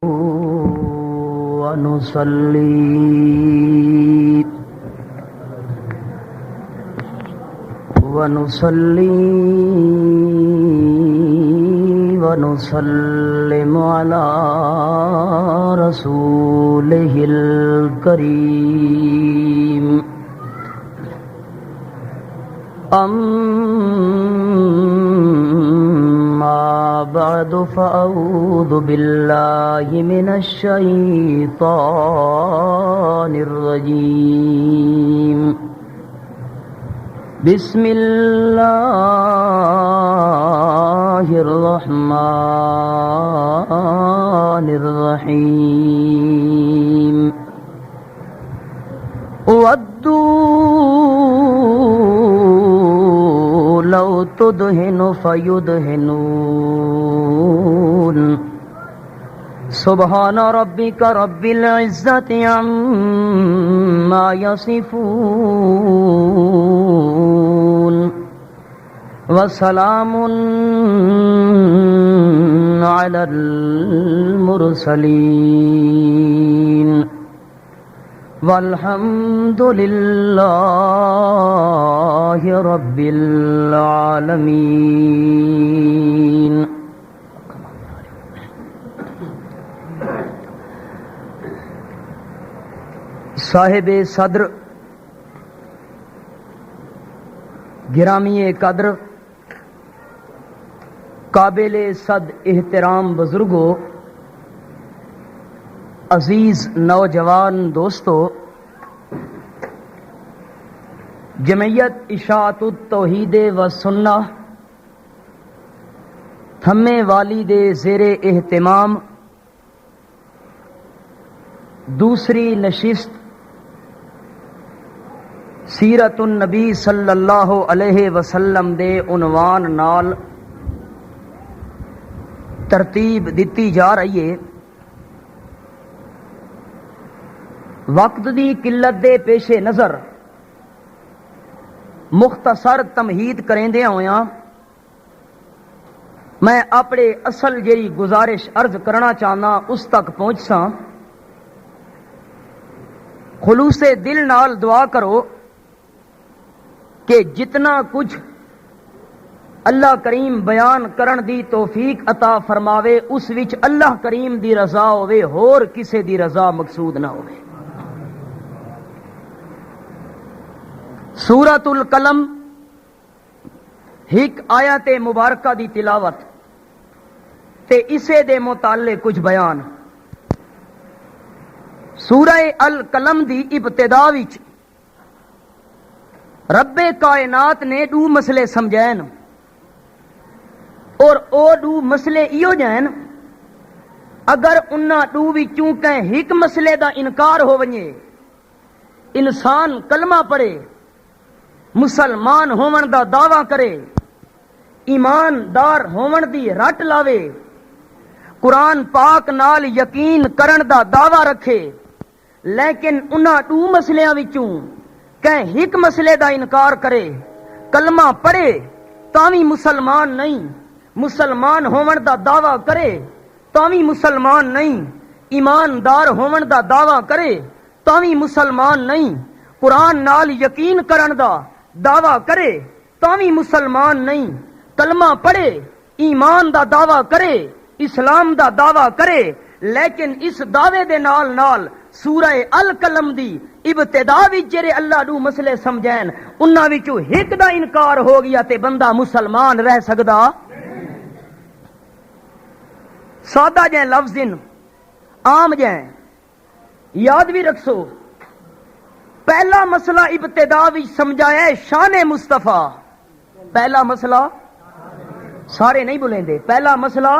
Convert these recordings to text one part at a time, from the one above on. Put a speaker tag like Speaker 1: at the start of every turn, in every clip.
Speaker 1: ونسلم على رسوله الكريم أما بعد فأعوذ بالله من الشيطان الرجيم بسم الله الرحمن الرحيم ودوا لو تدهن فيدهنون سبحان ربك رب العزة عما يصفون وسلام على المرسلين والحمد لله رب العالمين. صاحب صدر، گرامی قدر، قابل صد احترام بزرگوں، عزیز نوجوان دوستو، جمعیت اشاعت التوحید و سنہ تھمے والی دے زیر اہتمام دوسری نشست سیرت النبی صلی اللہ علیہ وسلم دے عنوان نال ترتیب دیتی جا رہی ہے. وقت دی قلت دے پیش نظر مختصر تمہید کریندے ہویاں میں اپنے اصل جیڑی گزارش عرض کرنا چاہنا اس تک پہنچساں. خلوص دل نال دعا کرو کہ جتنا کچھ اللہ کریم بیان کرن دی توفیق عطا فرماوے اس وچ اللہ کریم دی رضا ہوے، ہور کسے دی رضا مقصود نہ ہوے. سورۃ القلم ایک آیت مبارکہ دی تلاوت تے اسے دے متعلق کچھ بیان. سورہ القلم دی ابتدا وچ رب کائنات نے دو مسئلے سمجھائن اور او دو مسئلے ایو جائن اگر انہاں دو وچوں کہیں ایک مسئلے دا انکار ہو ونجے، انسان کلمہ پڑھے، مسلمان ہون دا دعویٰ کرے، ایماندار ہون دی رٹ لاوے، قرآن پاک نال یقین کرن دا دعویٰ رکھے، لیکن انہاں دو مسئلیاں وچوں کہیں ایک مسئلے دا انکار کرے، کلمہ پڑھے تاوی مسلمان نہیں، مسلمان ہون دا دعویٰ کرے تاوی مسلمان نہیں، ایماندار ہون دا دعویٰ کرے تاوی مسلمان نہیں، قرآن نال یقین کرن دا دعویٰ کرے تاوی مسلمان نہیں، کلمہ پڑھے، ایمان دا دعویٰ کرے، اسلام دا دعویٰ کرے، لیکن اس دعوے دے نال نال سورہ القلم دی ابتدا وچ جڑے اللہ دو مسئلے سمجھائن انہاں وچوں ایک دا انکار ہو گیا تے بندہ مسلمان رہ سکدا. سادہ جائیں لفظ عام جائیں یاد بھی رکھسو. پہلا مسئلہ ابتدا وچ سمجھایا ہے شان مصطفیٰ. پہلا مسئلہ سارے نہیں بولیں دے. پہلا مسئلہ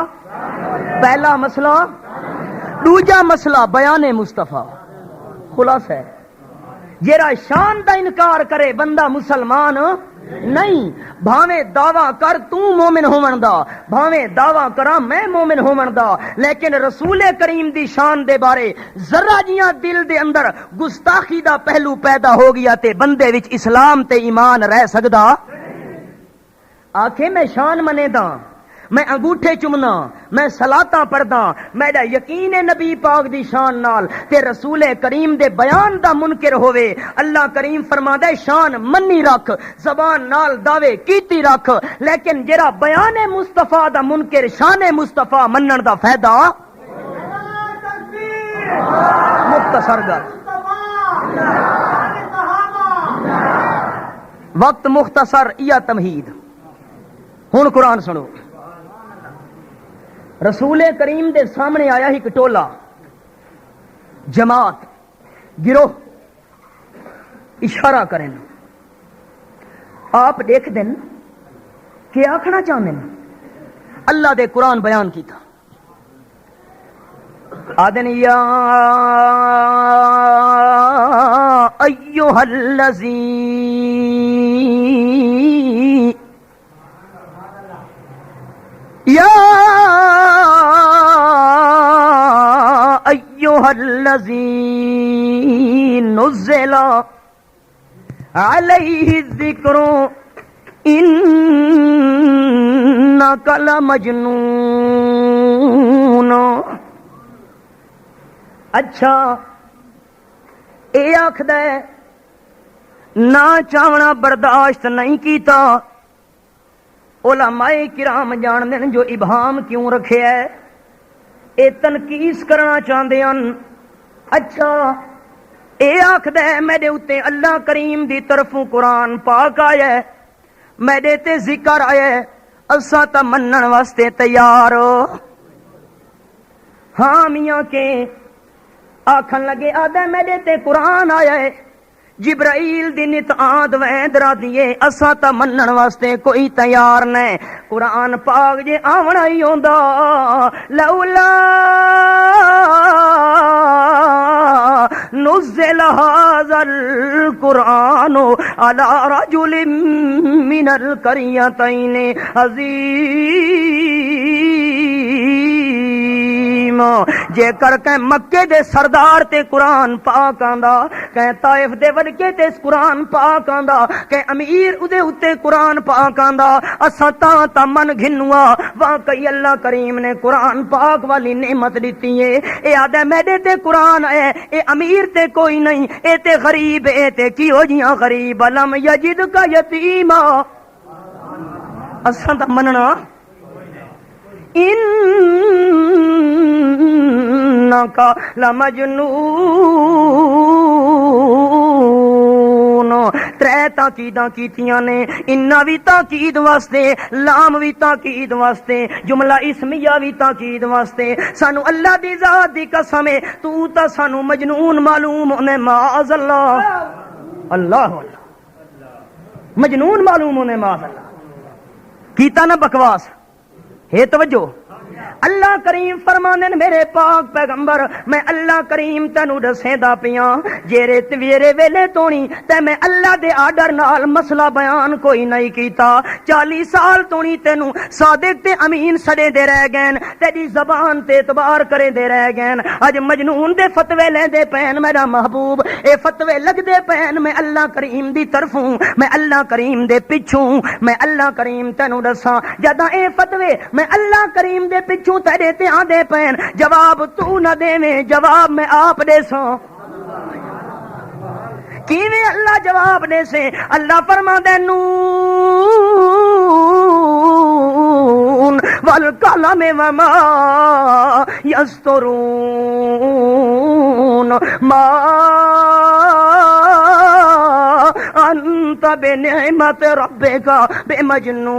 Speaker 1: دوجا مسئلہ بیان مصطفیٰ. خلاصہ ہے جیڑا شان دا انکار کرے بندہ مسلمان نہیں. بھاویں دعویٰ کر تو مومن ہون دا، بھاویں دعویٰ کراں میں مومن ہون دا، لیکن رسول کریم دی شان دے بارے ذرا جیاں دل دے اندر گستاخی دا پہلو پیدا ہو گیا تے بندے وچ اسلام تے ایمان رہ سکدا. آکھے میں شان منے دا میں انگوٹھے چمنا، میں صلاتاں پڑھدا، میرا یقین ہے نبی پاک دی شان نال تے رسول کریم دے بیان دا منکر ہوئے، اللہ کریم فرمادا ہے شان منی رکھ، زبان نال دعوے کیتی رکھ، لیکن جڑا بیان مصطفیٰ دا منکر شان مصطفیٰ منن دا فائدہ مختصر گل وقت مختصر یا تمہید۔ ہن قرآن سنو، رسول کریم دے سامنے آیا ایک ٹولا، جماعت، گروہ، اشارہ کریں، آپ دیکھ دیں کہ آکھنا چاہتے ہیں، اللہ دے قرآن بیان کیتا، آدن یا ایوہ الذین یا ایوہ الذین نزل علیہ الذکر انک لمجنون۔ اچھا اے آکھدا ہے نہ چاہنا برداشت نہیں کیتا، علماء کرام جان دین جو ابہام کیوں رکھے ہے، اے تنقیس کرنا چاہتے ہیں۔ اچھا اے آکھدا ہے میرے اتے اللہ کریم دی طرفوں قرآن پاک آیا ہے، میرے تے ذکر آیا ہے، اساں تا منن واسطے تیار ہو۔ ہاں میاں کے آکھن لگے آدھا میرے تے قرآن آیا ہے، جبرائیل دی نت آد ویندرا دیے، اساں تا منن واسطے کوئی تیار نہیں۔ قرآن پاک جے آونا ہی ہوندا، لولا نزل هذا القرآن على رجل من القريتين عظيم، جے کر کہ مکے دے سردار تے قرآن پاک آندا، کہ طائف دے وڈکے تے قرآن پاک آندا، کہ امیر اودے اتے قرآن پاک آندا، اساں تا من گھنوا۔ واقعی اللہ کریم نے قرآن پاک والی نعمت دیتی ہے۔ اے آدھے میرے تے قرآن ہے، اے امیر تے کوئی نہیں، اے تے غریب، اے تے کیو جیاں غریب، لم یجد کا یتیما، اساں تا مننا انکا لمجنون۔ ترے تاکیداں کیتیاں نے، انہ بھی تاکید واسطے، لام بھی تاکید واسطے، جملہ اسمیہ بھی تاکید واسطے۔ سانو اللہ دی ذات دی قسم ہے، تو تا سانو مجنون معلوم ہونے، معاذ اللہ، اللہ اللہ، مجنون معلوم ہونے، معاذ اللہ۔ کیتا نا بکواس ہے، توجہ۔ اللہ کریم فرمانے میرے پاک پیغمبر، میں اللہ کریم تینو دسے دا پیاں، جیرے تویرے ویلے تونی تے میں اللہ دے آرڈر نال مسئلہ بیان کوئی نہیں کیتا۔ 40 سال تونی تینو صادق تے امین سڑے دے رہ گئن، تیری زبان تے اعتبار کرے دے رہ گئن، اج مجنون دے فتوے لے دے پین میرا محبوب، اے فتوے لگ دے پین میں اللہ کریم دی طرفوں، میں اللہ کریم دے پچھوں، میں اللہ کریم تینو دساں، جداں اے فتوے میں اللہ کریم دے پچھوں تیرے تے آندے پین، جواب تو نہ دے میں، جواب میں آپ دے سو۔ کیویں اللہ جواب دے سے؟ اللہ فرما دے نون والقلم وما یسطرون، ما انت بنعمت ربک بمجنون۔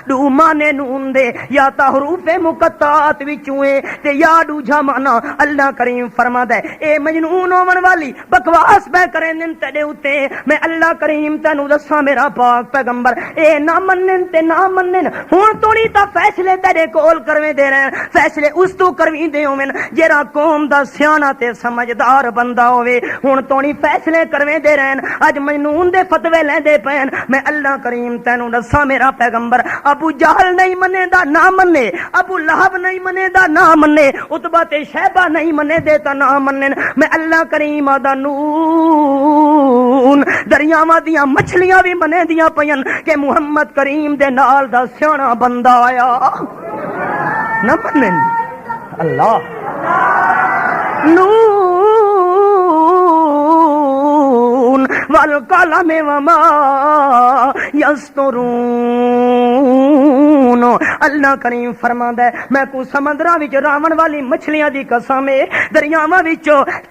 Speaker 1: دو مانے نون دے، یا تا حروف مقطعات وچویں تے یا دوجا مانا۔ اللہ کریم فرما دے اے مجنون ہون والی بکواس میں کریں دن تیرے اتے، میں اللہ کریم تینو دساں میرا پاک پیغمبر، اے نہ منن تے نہ منن، ہن تو نہیں تا فیصلے تیرے کول کرویں دے رہے، فیصلے اس تو کرویں دے ہوویں جیڑا قوم دا سیاںا تے سمجھدار بندہ ہوے۔ ہن تو نہیں فیصلے فیصلے کرویں دے رہن اج مجنون دے فتوے لیندے پین میں اللہ کریم تینوں دساں میرا پیغمبر ابو جہل نہیں منے دا نہ منے ابو لہب نہیں منے دا نہ منے عتبہ تے شیبہ نہیں منے دے تا نہ منن میں اللہ کریم دا نون دریاواں دیاں مچھلیاں بھی منے دیاں پین کہ محمد کریم دے نال دا سیاںا بندہ آیا نہ منن اللہ نون والقلم وما یسطرون اللہ کریم فرماندا ہے میں کو سمندراں وچ راون والی مچھلیاں دی قسم ہے دریاواں وچ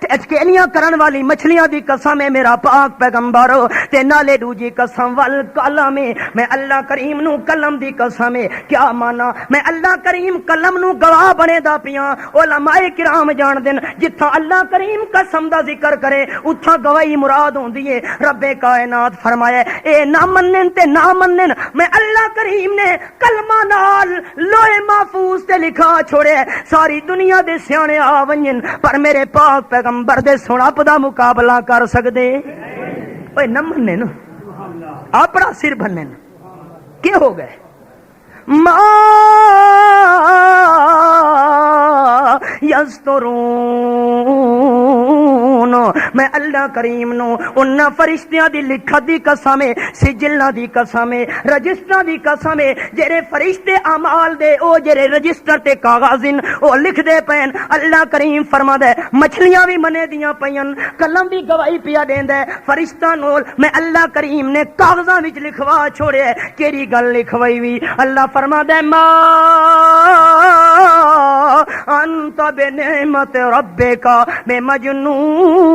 Speaker 1: اچکیلیاں کرن والی مچھلیاں دی قسم ہے میرا پاک پیغمبر تے نالے دوجی قسم والقلم میں اللہ کریم نو قلم دی قسم ہے کیا مانا میں اللہ کریم قلم نو گواہ بنے دا پیاں علماء کرام جان دین جتھاں اللہ کریم قسم دا ذکر کرے اتھاں گواہی مراد ہوندی ہے رب کائنات فرمایا اے نہ منن تے نہ منن میں اللہ کریم نے کلمہ نال لوح محفوظ تے لکھا چھوڑے ساری دنیا دے سیانے آ ونجن پر میرے پاک پیغمبر دے سنپ دا مقابلہ کر سکدے اوے نہ منن اپنا سر بنن کی ہو گئے ما یسترون میں اللہ کریم نو ان فرشتیاں دی لکھت دی قسم ہے سجلاں دی قسم ہے رجسٹراں دی قسم ہے جڑے فرشتے اعمال دے او جڑے رجسٹر تے کاغذن او لکھ دے پین اللہ کریم فرمادا ہے مچھلیاں بھی منے دیاں پین قلم بھی گواہی پیا دیندا ہے فرشتہ نول میں اللہ کریم نے کاغذاں وچ لکھوا چھوڑیا ہے کیڑی گل لکھوائی وی اللہ فرمادا ہے ما انت بنعمت ربک بمجنون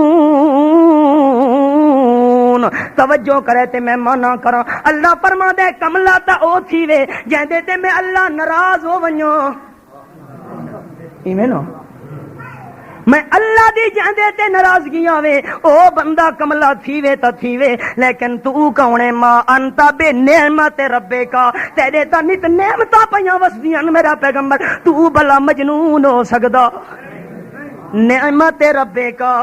Speaker 1: توجہ کرے تے میں منع کراں اللہ فرمادا ہے کملا تا او تھی وے جیندے تے میں اللہ ناراض ہو ونجو ایویں نو میں اللہ دی جاندے تے ناراضگی آوے او بندہ کملا تھیوے تا تھیوے لیکن تو کونے ماں انتا بے نعمت ربے کا تیرے تا نت نعمتاں پیاں وسدیاں میرا پیغمبر تو بلا مجنون ہو سکدا نعمت ربے کا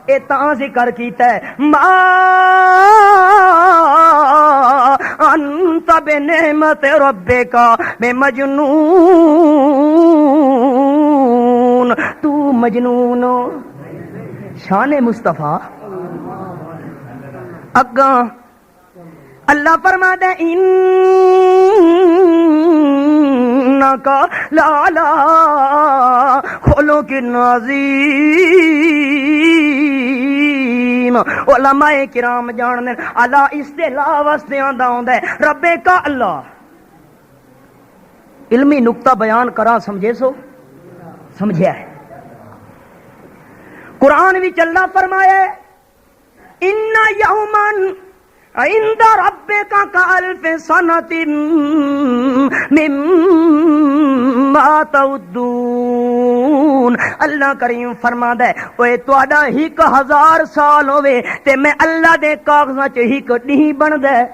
Speaker 1: اے تاں ذکر کیتا ہے ما انتا بے نعمت ربے کا بے مجنون تو مجنون شان مصطفیٰ اگاں اللہ فرماتا ہے انکا لالا خلق عظیم علماء کرام جاننے اللہ استعلا واسطے آندا ہوندا ہے رب کا اللہ علمی نقطہ بیان کرا سمجھے سو سمجھیا ہے قرآن وچ اللہ فرمایا ان یومن عند ربک کالف سنۃ مما تعدون اللہ کریم فرماتا ہے اوے تہاڈا 1000 سال ہوے تے میں اللہ دے کاغذاں چ ایک نہیں بندا ہے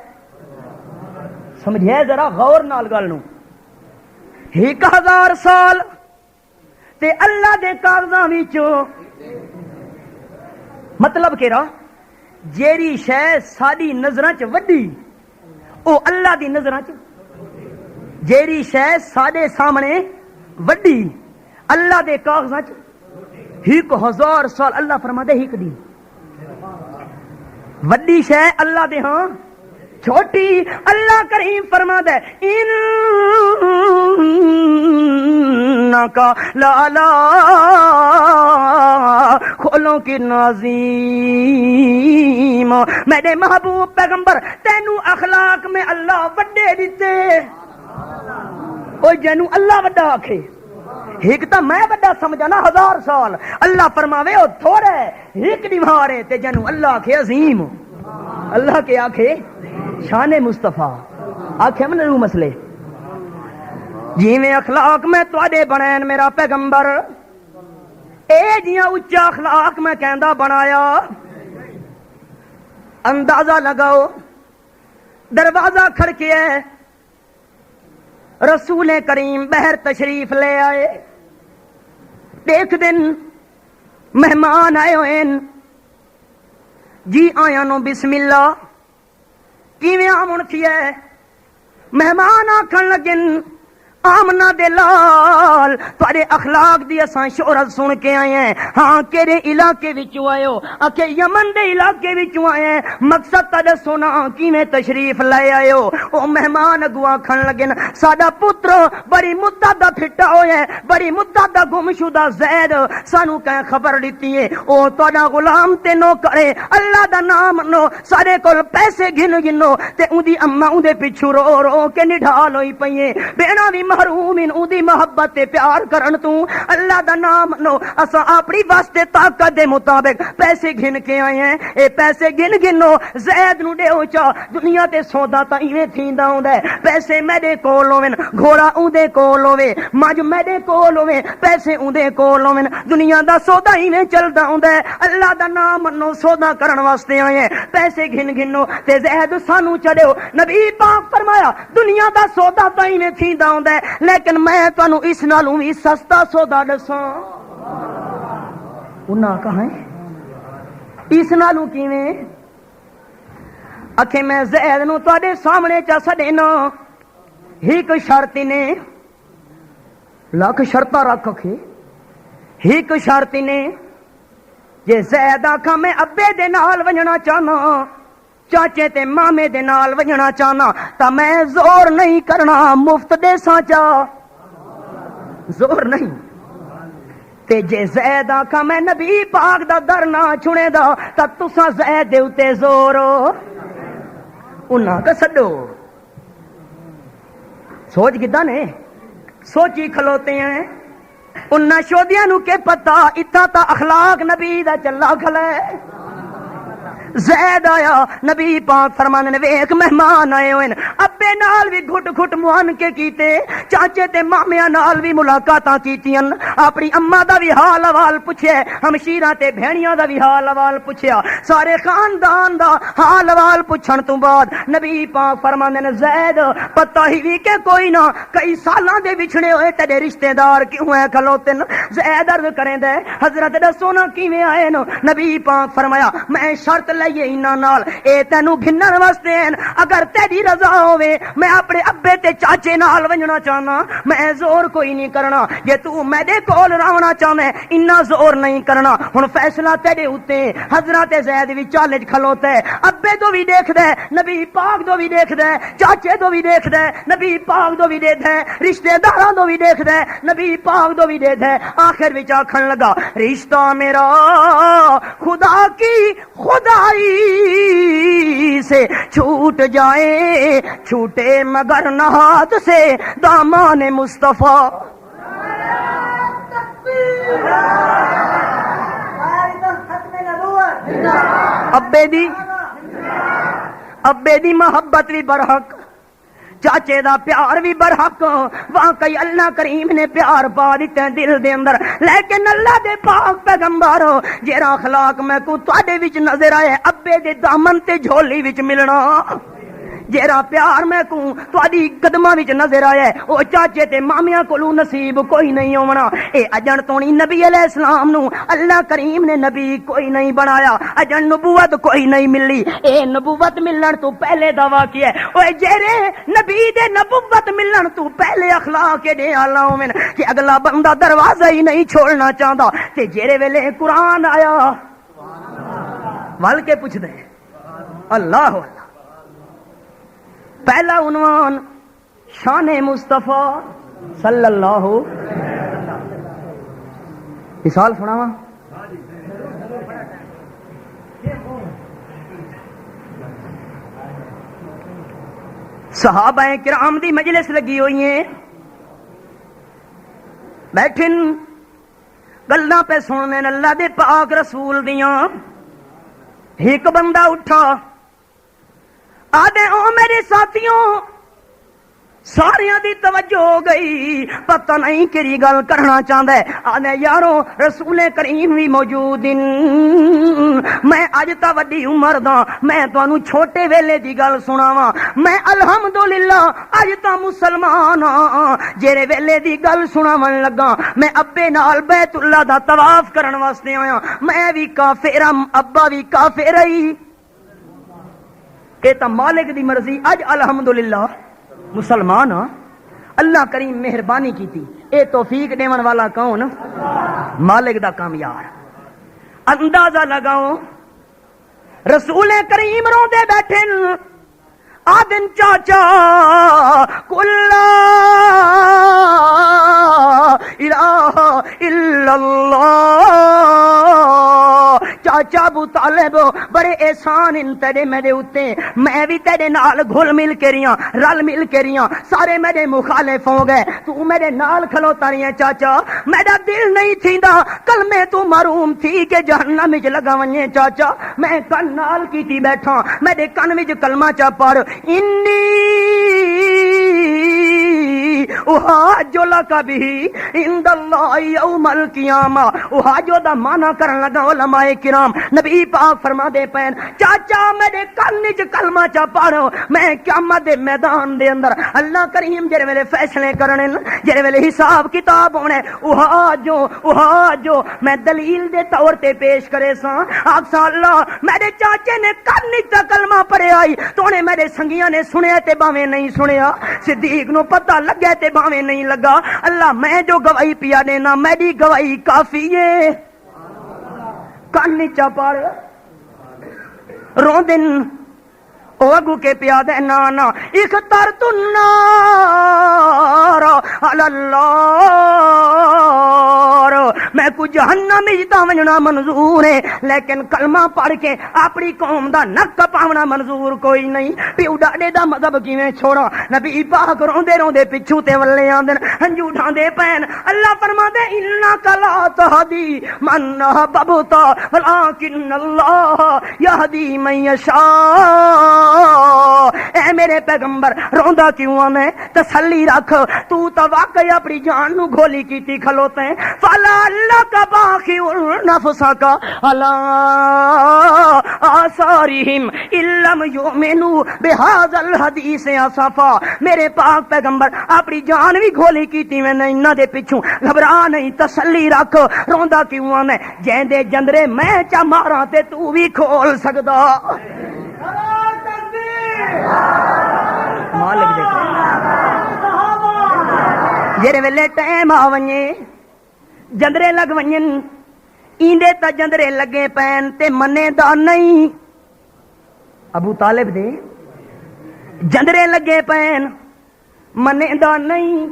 Speaker 1: سمجھے ذرا غور نال گل نو 1000 سال تے اللہ دے کاغذاں وچوں مطلب کہڑا جیڑی شے ساڈی نظراں چ وڈی او اللہ دی نظراں چ جیڑی شے ساڈے سامنے وڈی اللہ دے کاغذاں چ 1000 سال اللہ فرماندے ایک دن وڈی شے اللہ دے ہاں چھوٹی اللہ کریم فرماتا ہے انکا لالا کھولوں کی نازیم میرے محبوب پیغمبر تینوں اخلاق میں اللہ وڈے دیتے او جنوں اللہ وڈا آکھے ایک تا میں وڈا سمجھا نا 1000 سال اللہ فرماوے او تھوڑے ایک دیوارے تے جنوں اللہ آکھے عظیم اللہ کے آکھے شان مصطفیٰ آکھے من رو مسئلے جی میں اخلاق میں تواڈے بنین میرا پیغمبر اے جیاں اچا اخلاق میں کہندا بنایا اندازہ لگاؤ دروازہ کھڑکیا رسول کریم بہر تشریف لے آئے دیکھ دن مہمان آئے ہوئے جی آیا نو بسم اللہ کیویں آمن تھی ہے مہمان آکھن لگن آمنا دے لال تھوڑے اخلاق دی اساں شہرت سن کے آئے ہیں ہاں کیڑے علاقے وچوں آئے ہو اکھے یمن دے علاقے وچوں آئے ہیں مقصد تا دسو نا کیویں تشریف لے آئے ہو او مہمان اگوں آکھن لگن ساڈا پتر بڑی مدت دا پھٹا ہویا ہے بڑی مدت دا گمشدہ زید سانو کہیں خبر دتی ہے او تہاڈا غلام تے نوکر ہے اللہ دا نام منو سارے کول پیسے گنو تے اودی اما اودے پیچھے رو رو کے نڈھال ہوئی پئی ہے بیڑا وی محروم ان اودی محبت تے پیار کرن تو اللہ دا نام نو اساں اپنی واسطے طاقت دے مطابق پیسے گن کے آئے ہیں اے پیسے گنو زید نو دیو چا دنیا تے سودا تا ایویں تھیندا ہوندا ہے پیسے میرے کول ہون گھوڑا اودے کول ہوے مجھ میرے کول ہوے پیسے اودے کول ہون دنیا دا سودا ایویں چلدا ہوندا ہے اللہ دا نام نو سودا کرن واسطے آئے ہیں پیسے گنو تے زید سانو چڑھو نبی پاک فرمایا دنیا دا سودا تا ایویں تھیندا ہوندا ہے لیکن میں تانوں اس نالوں بھی سستا سودا دساں انہاں کہاں اس نالوں کیویں اکھے میں زید نو تواڈے سامنے چا سڈینا ایک شرط نے لاکھ شرطاں رکھ کے ایک شرط نے جے زید آکھاں میں ابے دے نال ونجنا چاہنا چاچے تے مامے دے نال ونجنا چاہنا تا میں زور نہیں کرنا مفت دے سانچا زور نہیں تے جے زید آکھاں میں نبی پاک دا در نہ چھنے دا تا تساں زید دے اتے زور انہاں کا سڈو سوچ کدا نے سوچی کھلوتے ہیں انہاں شودیاں نو کے پتا اتنا تا اخلاق نبی دا چلا کھلے زید آیا نبی پاک فرمانے نے ویکھ مہمان آئے ہوئے ابے نال بھی گھٹ گھٹ موہن کے کیتے چاچے تے مامیاں نال بھی ملاقاتاں کیتیاں اپنی اما دا بھی حال احوال پوچھے ہمشیراں تے بہنیاں دا بھی حال احوال پوچھیا سارے خاندان دا حال احوال پوچھن تو بعد نبی پاک فرمانے نے زید پتہ ہی بھی کہ کوئی نہ کئی سالاں دے وچھڑے ہوئے تیرے رشتہ دار کیوں ہیں کھلوتے زید عرض کریں دے حضرت دسو نا کیویں آئے نو نبی پاک فرمایا میں شرط لئیے انہاں نال اے تینوں گھنن واسطے ہیں اگر تیری رضا ہوے میں اپنے ابے تے چاچے نال ونجنا چاہنا میں زور کوئی نہیں کرنا جے تو میرے کول رہنا چاہنا انہاں زور نہیں کرنا ہن فیصلہ تیرے اوتے حضرت زید وی چالج کھلوتا ہے ابے تو بھی دیکھدا ہے نبی پاک تو بھی دیکھدا ہے چاچے تو بھی دیکھدا ہے نبی پاک تو بھی دیکھدا ہے رشتہ داراں تو بھی دیکھدا ہے نبی پاک تو بھی دیکھدا ہے آخر وچ آکھن لگا رشتہ میرا خدا کی خدائی سے چھوٹ جائے چھوٹے مگر نہ ہاتھ سے دامان مصطفیٰ ابے دی محبت بھی برحق چاچے دا پیار بھی برحق واقعی اللہ کریم نے پیار پا دیتے ہیں دل دے اندر لیکن اللہ دے پاک پیغمبر جیرا اخلاق میں کو تواڈے وچ نظر آئے ابے دے دامن تے جھولی وچ ملنا جیرا پیار میں کو تواڈی قدماں وچ نظر آیا ہے او چاچے تے مامیاں کولوں نصیب کوئی نہیں ہونا اے اجن تونی نبی علیہ السلام نو اللہ کریم نے نبی کوئی نہیں بنایا اجن نبوت کوئی نہیں ملی اے نبوت ملن تو پہلے دا واقعہ ہے او جیرے نبی دے نبوت ملن تو پہلے اخلاق دے اعلی ہوون کہ اگلا بندہ دروازہ ہی نہیں چھوڑنا چاہندا تے جیرے ویلے قرآن آیا ول کے پوچھ دے اللہ پہلا عنوان شان مصطفیٰ صلی اللہ مثال سناواں صحابہ کرام دی مجلس لگی ہوئی ہیں بیٹھن گلاں پہ سننے اللہ دے پاک رسول دیاں ایک بندہ اٹھا آدھے او میرے ساتھیوں ساریاں دی توجہ ہو گئی، پتہ نہیں کیڑی گل کرنا چاہندا ہے۔ آنے یارو رسول کریم بھی موجود ہیں، میں اج تا وڈی عمر دا، میں تانوں چھوٹے ویلے دی گل سناواں۔ میں الحمدللہ اج تا مسلمان ہاں، جڑے ویلے دی گل سناون لگا میں ابے نال بیت اللہ دا طواف کرن واسطے آیا، میں بھی کافر ہاں، ابا بھی کافر ہی، اے تا مالک دی مرضی۔ اج الحمدللہ مسلمان ہاں، اللہ کریم مہربانی کیتی، اے توفیق دیون والا کون؟ مالک دا کامیار۔ اندازہ لگاؤ رسول کریم روندے بیٹھے آدن چاچا کل لا الہ الا اللہ، چاچا ابو طالب بڑے احسان ان تیرے میرے اتے، میں بھی تیرے نال گھل مل کے رہیاں، رل مل کے رہیاں، سارے میرے مخالف ہو گئے، تو میرے نال کھلوتا رہی ہے چاچا، میرا دل نہیں تھیندا کلمے تو محروم تھی کہ جہنم وچ لگا ونجے چاچا، میں کن نال کیتی بیٹھا، میرے کن وچ کلمہ چا پڑھ انی احاجو لک بھی عند اللہ یوم القیامہ۔ احاجو دا معنی کرن لگا علماء کرام، نبی پاک فرما دے پین چاچا میرے کن وچ کلمہ چا پڑھو، میں قیامت دے میدان دے اندر اللہ کریم جڑے ویلے فیصلے کرنے، جڑے ویلے حساب کتاب ہونے، احاجو میں دلیل دے طور تے پیش کرے سا، آپ اللہ میرے چاچے نے کن وچ کلمہ پڑھیا آئی تو نے میرے سنگیاں نے سنیا تے باویں نہیں سنیا، صدیق نو پتہ لگیا تے باویں نہیں لگا، اللہ میں جو گواہی پیا دینا میری گواہی کافی ہے۔ کن چا پڑھ رو دن او اگو کے پیا دے نانا اخترت النار علی اللہ، میں کو جہنم وچ ونجنا منظور ہے لیکن کلمہ پڑھ کے اپنی قوم دا نک کپاونا منظور کوئی نہیں۔ پیو ڈاڈے دا مذہب کیویں چھوڑا، نبی پاک روندے روندے پچھو تے ولے آندن ہنجو ڈھاندے پین، اللہ فرماندے انک لا تہدی من احببت ولکن اللہ یہدی من یشاء۔ اے میرے پیغمبر روندا کیوں آ میں؟ تسلی رکھ، تو تا واقعی اپنی جان نو گھولی کیتی کھلوتے ہیں، فلا اللہ کا باقی نفسا کا علی آثارہم ان لم یؤمنوا بہذا الحدیث اسفا۔ میرے پاک پیغمبر اپنی جان بھی گھولی کیتی میں نہیں نہ دے پیچھوں، گھبرا نہیں، تسلی رکھ، روندا کیوں آ میں؟ جیندے جندرے میں چا ماراں تے تو بھی کھول سکدا۔ مالک دیکھو جڑے ویلے ٹائم آ ونجے جندرے لگ ونجن، ایندے تا جندرے لگے پین تے منے دا نہیں۔ ابو طالب دے جندرے لگے پین منے دا نہیں،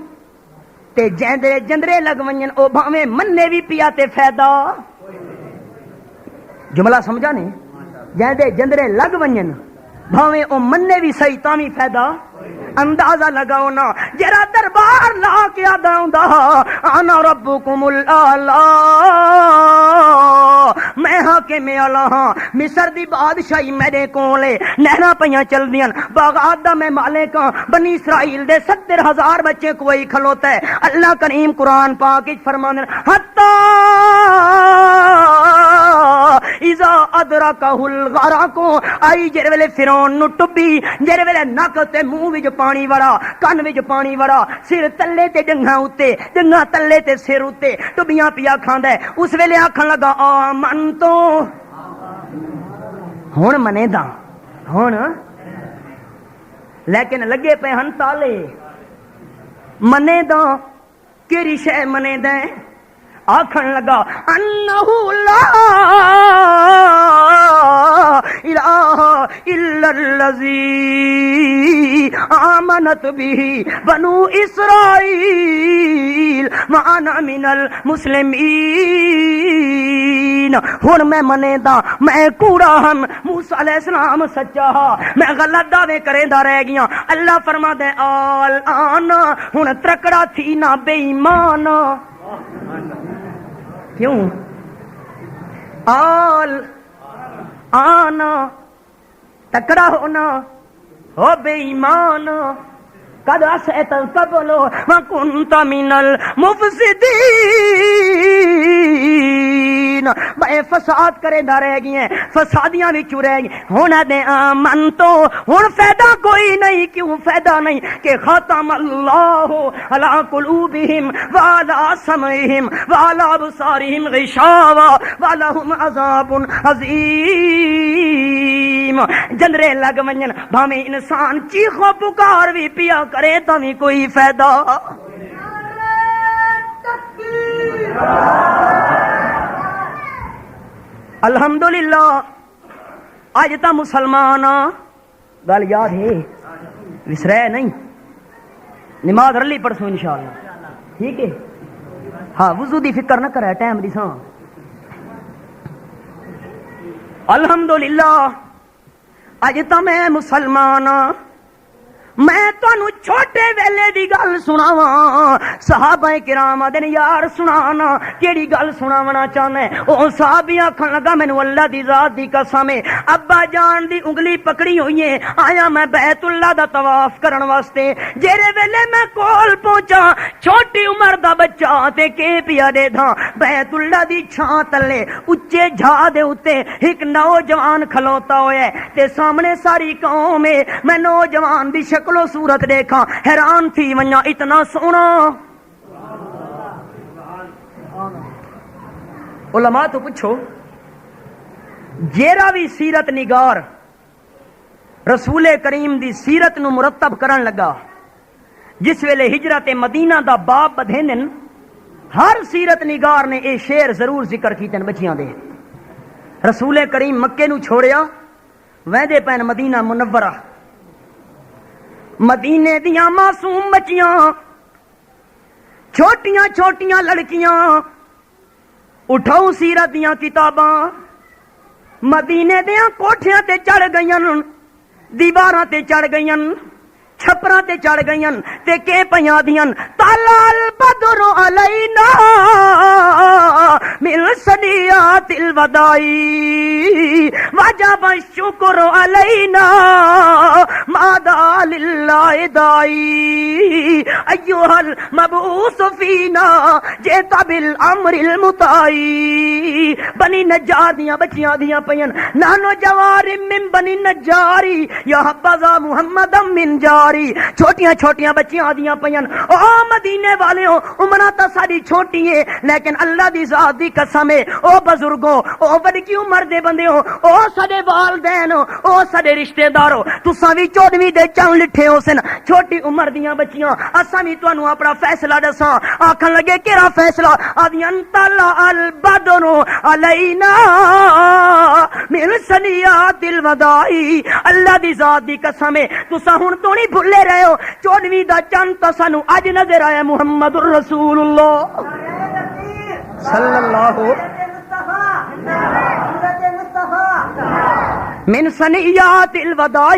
Speaker 1: تے جندرے جندرے لگ ونجن او بھاویں منے بھی پیا تے فائدہ۔ جملہ سمجھا نہیں؟ جندے جندرے لگ ونجن بھاویں او منے بھی صحیح تاں بھی فائدہ۔ اندازہ لگاؤ نا جرا دربار لا کے آدا ہوندا انا ربکم الاعلی، میں حاکم اعلی ہاں، مصر دی بادشاہی میرے کول ہے، نہراں پیاں چلدیاں، باغات دا میں مالک ہاں، بنی اسرائیل دے 70,000 بچے کوئی کھلوتا ہے۔ اللہ کریم قرآن پاک وچ فرماندے حتی اذا ادرکہ الغرق، آئی جڑے ویلے فرعون نو ٹبی، جڑے ویلے نک تے منہ وچ پانی وڑا، کن وچ پانی وڑا، سر تلے تے ڈنگاں اتے، ڈنگاں تلے تے سر اتے، ٹبیاں پیا کھاندا ہے، اس ویلے آکھن لگا آمن تو ہن منے دا ہن، لیکن لگے پے ہن تالے منے دا کیڑی شے منے دا آکھن لگا انہو لا الہ الا الذی آمنت به بنو اسرائیل وانا من المسلمین۔ ہن میں منے دا میں کوڑا ہم، موسیٰ علیہ السلام سچا ہا، میں غلط دعوے کریندا رہ گیاں۔ اللہ فرما دے آل آنا ہن ترکڑا تھی نہ بے ایمان۔ کیوں؟ آل آنا تکڑا ہونا ہو بے ایمان، قد عصيت قبل وكنت من المفسدين بے فساد کرے دا رہ گئی ہیں فسادیاں وچ رہ گئی ہن دے آمن تو ہن فائدہ کوئی نہیں کیوں فائدہ نہیں کہ ختم اللہ علی قلوبہم وعلی سمعہم وعلی ابصارہم غشاوہ ولہم عذاب عظیم جندرے لگ ونجن بھاویں انسان چیخو پکار بھی پیا کرے تو بھی کوئی فائدہ الحمدللہ آج تا مسلمان گل یاد ہے وسرے نہیں نماز رلی پڑھسو انشاءاللہ ٹھیک ہے ہاں وضو دی فکر نہ کرے ٹائم دی سان الحمدللہ اج تا میں مسلمان میں تانوں چھوٹے ویلے دی گل سناواں صحابہ کرام دے یار سنانا کیڑی گل سناونا چاہنا ہے او صحابی آکھن لگا مینوں اللہ دی ذات دی قسم ہے ابا جان دی انگلی پکڑی ہوئی ہے آیا میں بیت اللہ دا طواف کرن واسطے جیرے ویلے میں کول پہنچا چھوٹی عمر دا بچہ تے کے پیا دے تھا بیت اللہ دی چھاں تلے اچے جھا دے اوتے ایک نوجوان کھلوتا ہویا ہے تے سامنے ساری قوم ہے میں نوجوان دی شکل و صورت دیکھا حیران تھی ونیا اتنا سونا علماء تو پوچھو جیرا بھی سیرت نگار رسول کریم دی سیرت نو مرتب کرن لگا جس ویلے ہجرت مدینہ دا باب بدھینن ہر سیرت نگار نے اے شعر ضرور ذکر کیتن بچیاں دے رسول کریم مکے نو چھوڑیا ویندے پین مدینہ منورہ مدینے دیاں معصوم بچیاں چھوٹیاں چھوٹیاں لڑکیاں اٹھاؤ سیرت دیاں کتاباں مدینے دیاں کوٹھیاں تے چڑھ گئیاں دیواراں تے چڑھ گئیاں چھپراں تے چڑھ گئیاں تے کے پیاں دیاں طلع البدر علینا من ثنیات الوداع وجب الشکر علینا ماذا للہ داعی ایھا المبعوث فینا جئت بالامر المطاع بنی نجار دیاں بچیاں دیاں پیاں نانو جوار من بنی نجاری یا حبذا محمد من جاری چھوٹیاں چھوٹیاں بچیاں دیاں پیاں او مدینے والےوں عمرہ تا ساری چھوٹی ہے لیکن اللہ دی ذات دی قسم ہے او بزرگوں او وڈی عمر دے بندیوں او سڈے والدین او سڈے رشتہ داروں تساں وی 14ویں دے چن لٹھے ہو سن چھوٹی عمر دیاں بچیاں اساں وی تانوں اپنا فیصلہ دساں آکھن لگے کیڑا فیصلہ آدیاں طلع البدر علینا من ثنیات الوداع اللہ دی ذات دی قسم ہے تساں ہن تو نہیں بھلے رہے ہو 14ویں دا چند تو سانو اج نظر آیا محمد الرسول اللہ صلی اللہ من ثنیات الوداع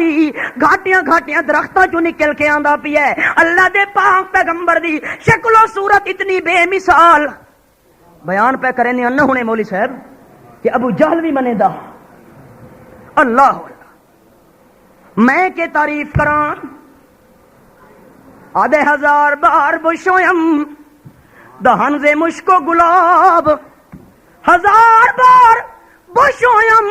Speaker 1: گھاٹیاں گھاٹیاں درختاں چوں نکل کے آندا پیا ہے اللہ دے پاک پیغمبر دی شکل و صورت اتنی بے مثال بیان پہ کرے نے انہوں نے مولوی صاحب کہ ابو جہل بھی منے دا اللہ میں کے تعریف کراں آدھے ہزار بار بشویم دہن سے مشکو گلاب ہزار بار بشویم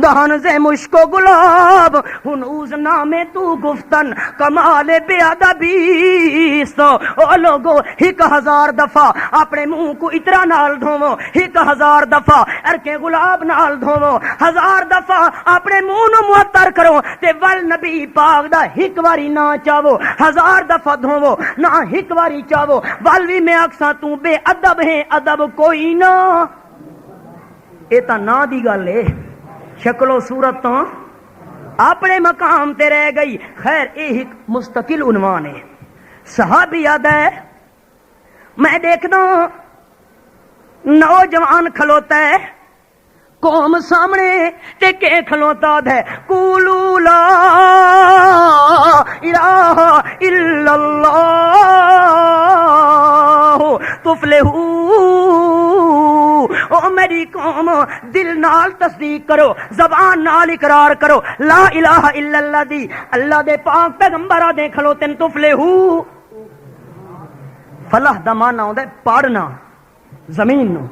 Speaker 1: دہن سے مشکو گلاب ہنوز نامے تو گفتن کمال بے ادبی سو او لوگو 1000 دفعہ اپنے منہ کو اترا نال دھوو 1000 دفعہ ارکے گلاب نال دھوو 1000 دفعہ اپنے منہ نو معطر کرو تے ول نبی پاک دا ایک واری نہ چاہو 1000 دفعہ دھوو نہ ایک واری چاہو ول وی میں اکساں تو بے ادب ہے ادب کوئی نہ اے تا نا دی گل ہے شکل و صورت تو اپنے مقام تے رہ گئی خیر اے ایک مستقل عنوان ہے صحابی یاد ہے میں دیکھتا ہوں نوجوان کھلوتا ہے قوم سامنے تے کے کھلوتا ہے قولوا لا الہ الا اللہ تفلحون او میری قوم دل نال تصدیق کرو زبان نال اقرار کرو لا الہ الا اللہ دی اللہ دے پاک پیغمبر دے کھلوتن تفلحو فلاح دا معنی ہوندا ہے پاڑنا زمین نو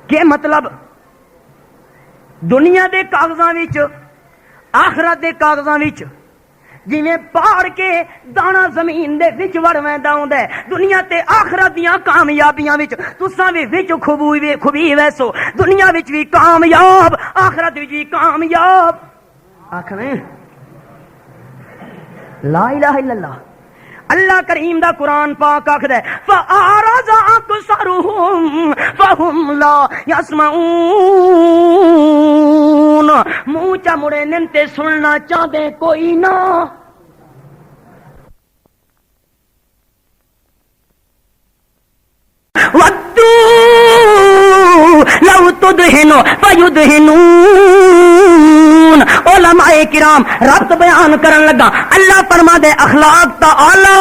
Speaker 1: کہ مطلب دنیا دے کاغذاں وچ آخرت دے کاغذاں وچ جویں پاڑ کے دانا زمین دے وچ وڑ ویندا ہوندا ہے دنیا تے آخرت دیاں کامیابیاں وچ تساں وی وچ خوبی ویسو دنیا وچ وی کامیاب آخرت وچ وی کامیاب آکھنے لا الہ الا اللہ اللہ کریم دا قرآن پاک آکھدا ہے فَأَعْرَضَ أَكْثَرُهُمْ فَهُمْ لَا يَسْمَعُونَ منہ چا مڑے ننتے سننا چاہدے کوئی نہ وَدُّوا لَوْ تُدْهِنُ فَيُدْهِنُونَ علماء کرام ربط بیان کرن لگا اللہ فرما دے اخلاق تا اعلی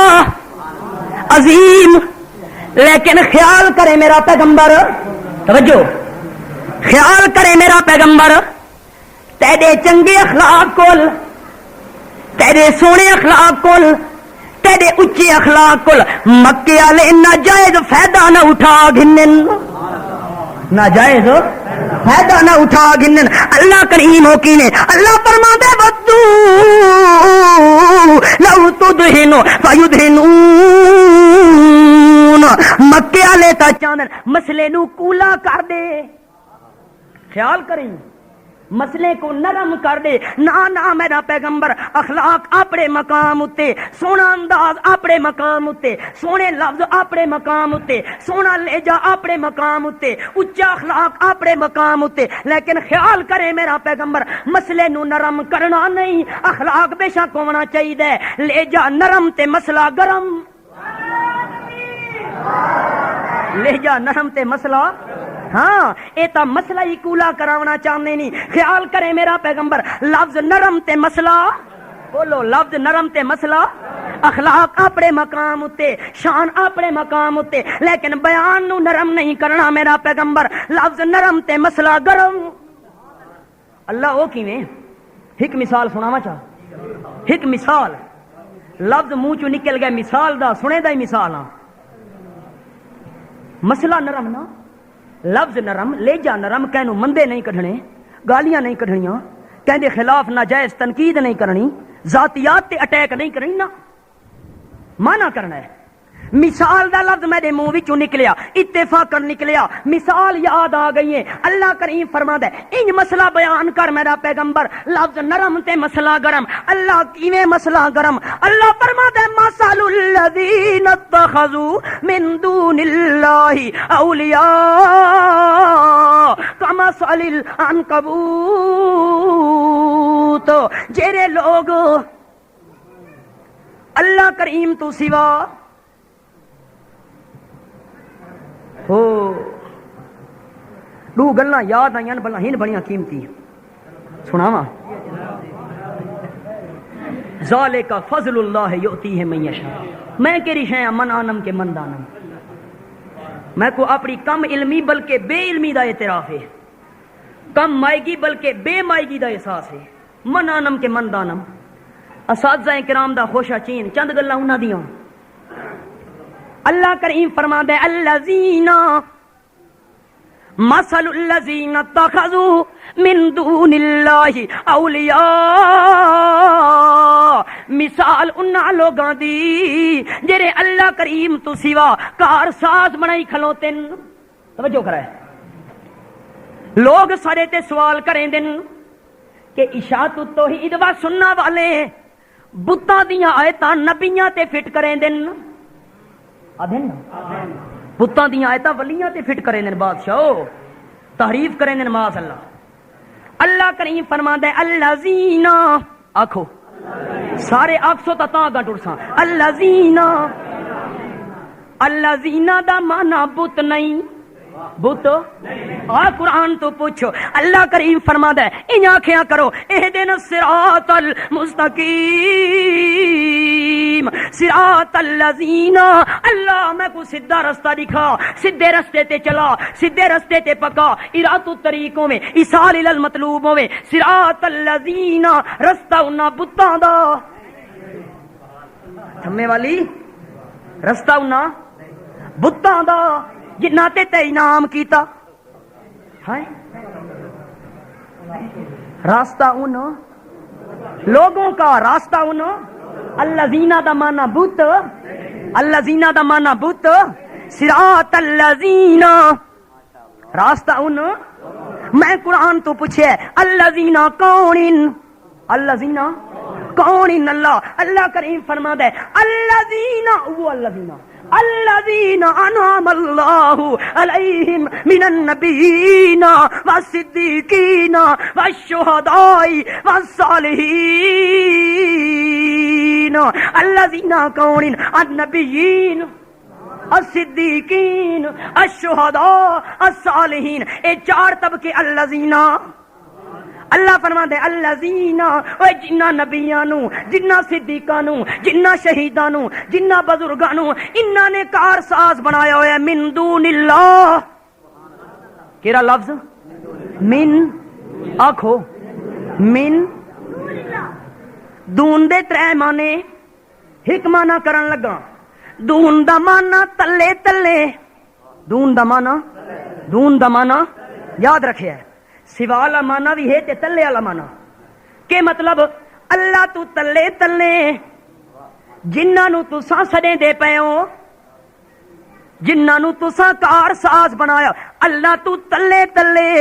Speaker 1: عظیم لیکن خیال کرے میرا پیغمبر توجہ خیال کرے میرا پیغمبر تیرے چنگے اخلاق کول تیرے سونے اخلاق کول تیرے اچے اخلاق کول مکے والے ناجائز فائدہ نہ اٹھا گھنن ناجائز فائدہ نہ اٹھا گھنن اللہ کریم ہو کی نے اللہ فرما دے بدو لو تدہنو فیدہنون مکے والے تا چاندن مسئلے نو کولا کر دے خیال کریں مسئلے کو نرم کر دے نہ میرا پیغمبر اخلاق اپنے مقام اتے سونا انداز اپنے مقام اتے سونے لفظ اپنے مقام اتے سونا لہجہ اپنے مقام اتے اچا اخلاق اپنے مقام اتے لیکن خیال کرے میرا پیغمبر مسئلے نو نرم کرنا نہیں اخلاق بے شک ہونا چاہیے لہجہ نرم تے مسئلہ گرم لہجہ نرم تے مسئلہ ہاں اے تا مسئلہ ہی کولا کراونا چاہنے نہیں خیال کرے میرا پیغمبر لفظ نرم تے مسئلہ بولو لفظ نرم تے مسئلہ اخلاق اپنے مقام اتے شان اپنے مقام اتے لیکن بیان نو نرم نہیں کرنا میرا پیغمبر لفظ نرم تے مسئلہ گرم اللہ او کیویں ایک مثال سناوا چاہ ایک مثال لفظ منہ چوں نکل گئے مثال دا سنے دا ہی مثال ہاں مسئلہ نرم نا لفظ نرم لہجہ نرم کہنو مندے نہیں کڈھنے گالیاں نہیں کڈھنیاں کہندے خلاف ناجائز تنقید نہیں کرنی ذاتیات تے اٹیک نہیں کرنی نا مانا کرنا ہے مثال دا لفظ میرے منہ وچوں نکلیا اتفاقاً نکلیا مثال یاد آ گئی ہے اللہ کریم فرماتا ہے انج مسئلہ بیان کر میرا پیغمبر لفظ نرم تے مسئلہ گرم اللہ کیویں مسئلہ گرم اللہ فرماتا ہے مثل الذین اتخذوا من دون اللہ اولیاء کمثل العنکبوت جڑے لوگ اللہ کریم تو سوا ہو دو گلاں یاد آئیاں بلا ہن بڑیاں قیمتی سناواں ذالک فضل اللہ یؤتیہ من یشاء میں کیڑی شے من آنم کے من دانم میں کو اپنی کم علمی بلکہ بے علمی دا اعتراف ہے کم مائگی بلکہ بے مائگی دا احساس ہے من آنم کے من دانم اساتذہ کرام دا خوشا چین چند گلاں انہاں دیاں اللہ کریم فرماتا ہے الذین مثل الذین اتخذوا من دون اللہ اولیاء مثال انہاں لوگاں دی جڑے اللہ کریم تو سوا کار ساز بنائی کھلوتے توجہ کرائے لوگ سارے تے سوال کریں دن کہ اشاعت التوحید و سننا والے بتاں دیاں آیتاں نبیاں تے فٹ کریں دن بتاں دیاں آیتاں ولیاں تے فٹ کریں دن بادشاہ تحریف کریں دن معاذ اللہ اللہ کریم فرماندا ہے الذین آکھو سارے آکسو تا گا ٹرساں الذین دا معنی بت نہیں بت آ قرآن تو پوچھو اللہ کریم فرماتا ہے ان آنکھیاں کرو اہدنا الصراط المستقیم الرحیم صراط الذین، اللہ میں کو سیدھا رستہ دکھا، سیدھے رستے تے چلا، سیدھے رستے تے پکا، ارات الطریقوں میں ایصال الی المطلوبوں میں، صراط الذین رستہ انہاں بتاں دا، تھمے والی رستہ انہاں بتاں دا جنہاں تے انعام کیتا ہے، راستہ ان لوگوں کا، راستہ ان الذین دا مانا بت، الذین دا مانا بت، صراط الذین راستہ ان، میں قرآن تو پوچھے الذین کون، الذین کون، اللہ کریم فرما دے الذین، وہ الذین انعم اللہ علیہم من النبیین والصدیقین والشہداء والصالحین، الذین کون، النبیین، الصدیقین، الشہداء، الصالحین، اے چار طبقے الذین، اللہ فرماندے الذین، اوے جنہ نبیاں نو، جنہ صدیقاں نو، جنہ شہیداں نو، جنہ بزرگاں نو انہاں نے کارساز بنایا ہوا ہے من دون اللہ، کیڑا لفظ من، آکھو من، دون دے ترے معنی، ایک معنی کرن لگا، دون دا معنی تلے تلے، دون دا معنی یاد رکھے ہے، سوا والا مانا بھی ہے تے تلے والا مانا، کہ مطلب اللہ تو تلے تلے جنہاں نو تساں سڈے دے پے ہو، جنہاں نو تساں کار ساز بنایا، اللہ تو تلے تلے،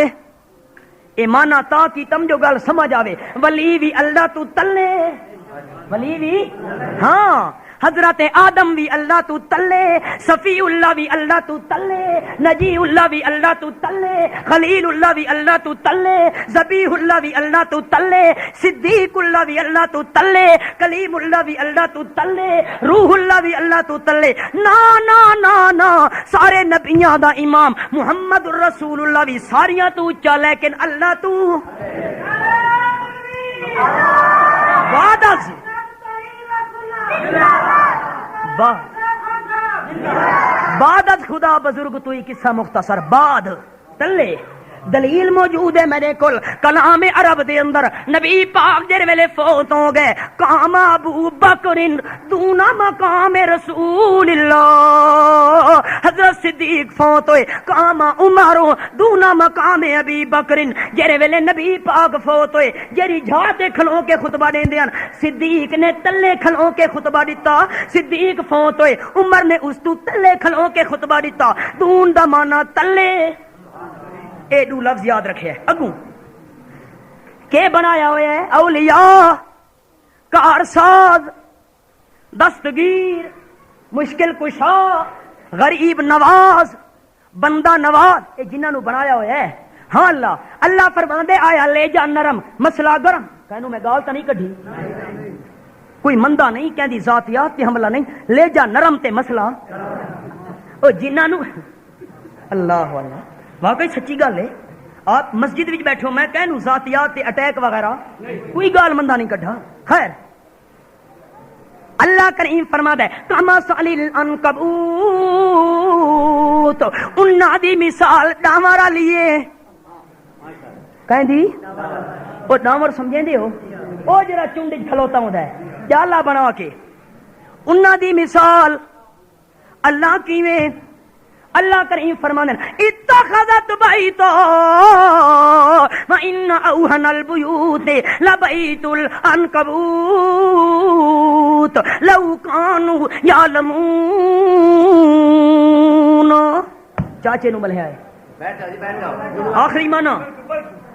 Speaker 1: اے مانا تا کی تم جو گل سمجھ آوے، ولی بھی اللہ تو تلے، ولی بھی ہاں، حضرت آدم بھی اللہ تو تلے، صفی اللہ بھی اللہ تو تلے، نجی اللہ بھی اللہ تو تلے، خلیل اللہ بھی اللہ تو تلے، ذبیح اللہ بھی اللہ تو تلے، صدیق اللہ بھی اللہ تو تلے، کلیم اللہ بھی اللہ تو تلے، روح اللہ بھی اللہ تو تلے، نا نا نا نا، سارے نبیاں دا امام محمد الرسول اللہ بھی ساریاں تو اچا، لیکن اللہ تو وعدہ سے بعد خدا بزرگ تو ہی قصہ مختصر، بعد تلے دلیل موجود ہے میرے کول کلام عرب دے اندر، نبی پاک جے ویلے فوت ہو گئے، قام ابو بکر دون مقام رسول اللہ، حضرت صدیق فوت ہوئے، قام عمر دون مقام ابی بکر، جے ویلے نبی پاک فوت ہوئے، جیڑی جھا تے کھلو کے خطبہ دیندے ہیں، صدیق نے تلے کھلو کے خطبہ دیتا، صدیق فوت ہوئے، عمر نے اس تو تلے کھلو کے خطبہ دیتا، دون دا مانا تلے، اے دو لفظ یاد رکھے اگوں کہ بنایا ہوئے ہے، اولیاء، کارساز، دستگیر، مشکل کشا، غریب نواز، بندہ نواز، اے جنہاں نو بنایا ہوئے ہے، ہاں اللہ فرماندے آیا لے جا نرم مسئلہ گرم، کہنو میں گال تا نہیں کڈھی، کوئی مندہ نہیں کہندی ذاتیات تے حملہ نہیں، لے جا نرم تے مسئلہ، او جنہاں نو اللہ اللہ واقعی سچی گل ہے، آپ مسجد وچ بیٹھو میں کہنوں ذاتیات تے اٹیک وغیرہ کوئی گال مندہ نہیں کڈھا، خیر اللہ کریم فرماتا ہے کما سالیل عنکبوت، انہاں دی مثال ڈاوارا لیے، کہندی او ڈاور سمجھیندے ہو، او جڑا چنڈ کھلوتا ہوندا ہے جالا بنا کے، انہاں دی مثال اللہ کیویں، اللہ کریم فرمانے اتخذت بیتا وَإِنَّ أَوْهَنَ الْبُيُوتِ لَبَيْتُ الْعَنْكَبُوتِ لَوْ كَانُوا يَعْلَمُونَ، چاچے نو ملے آئے آخری مانا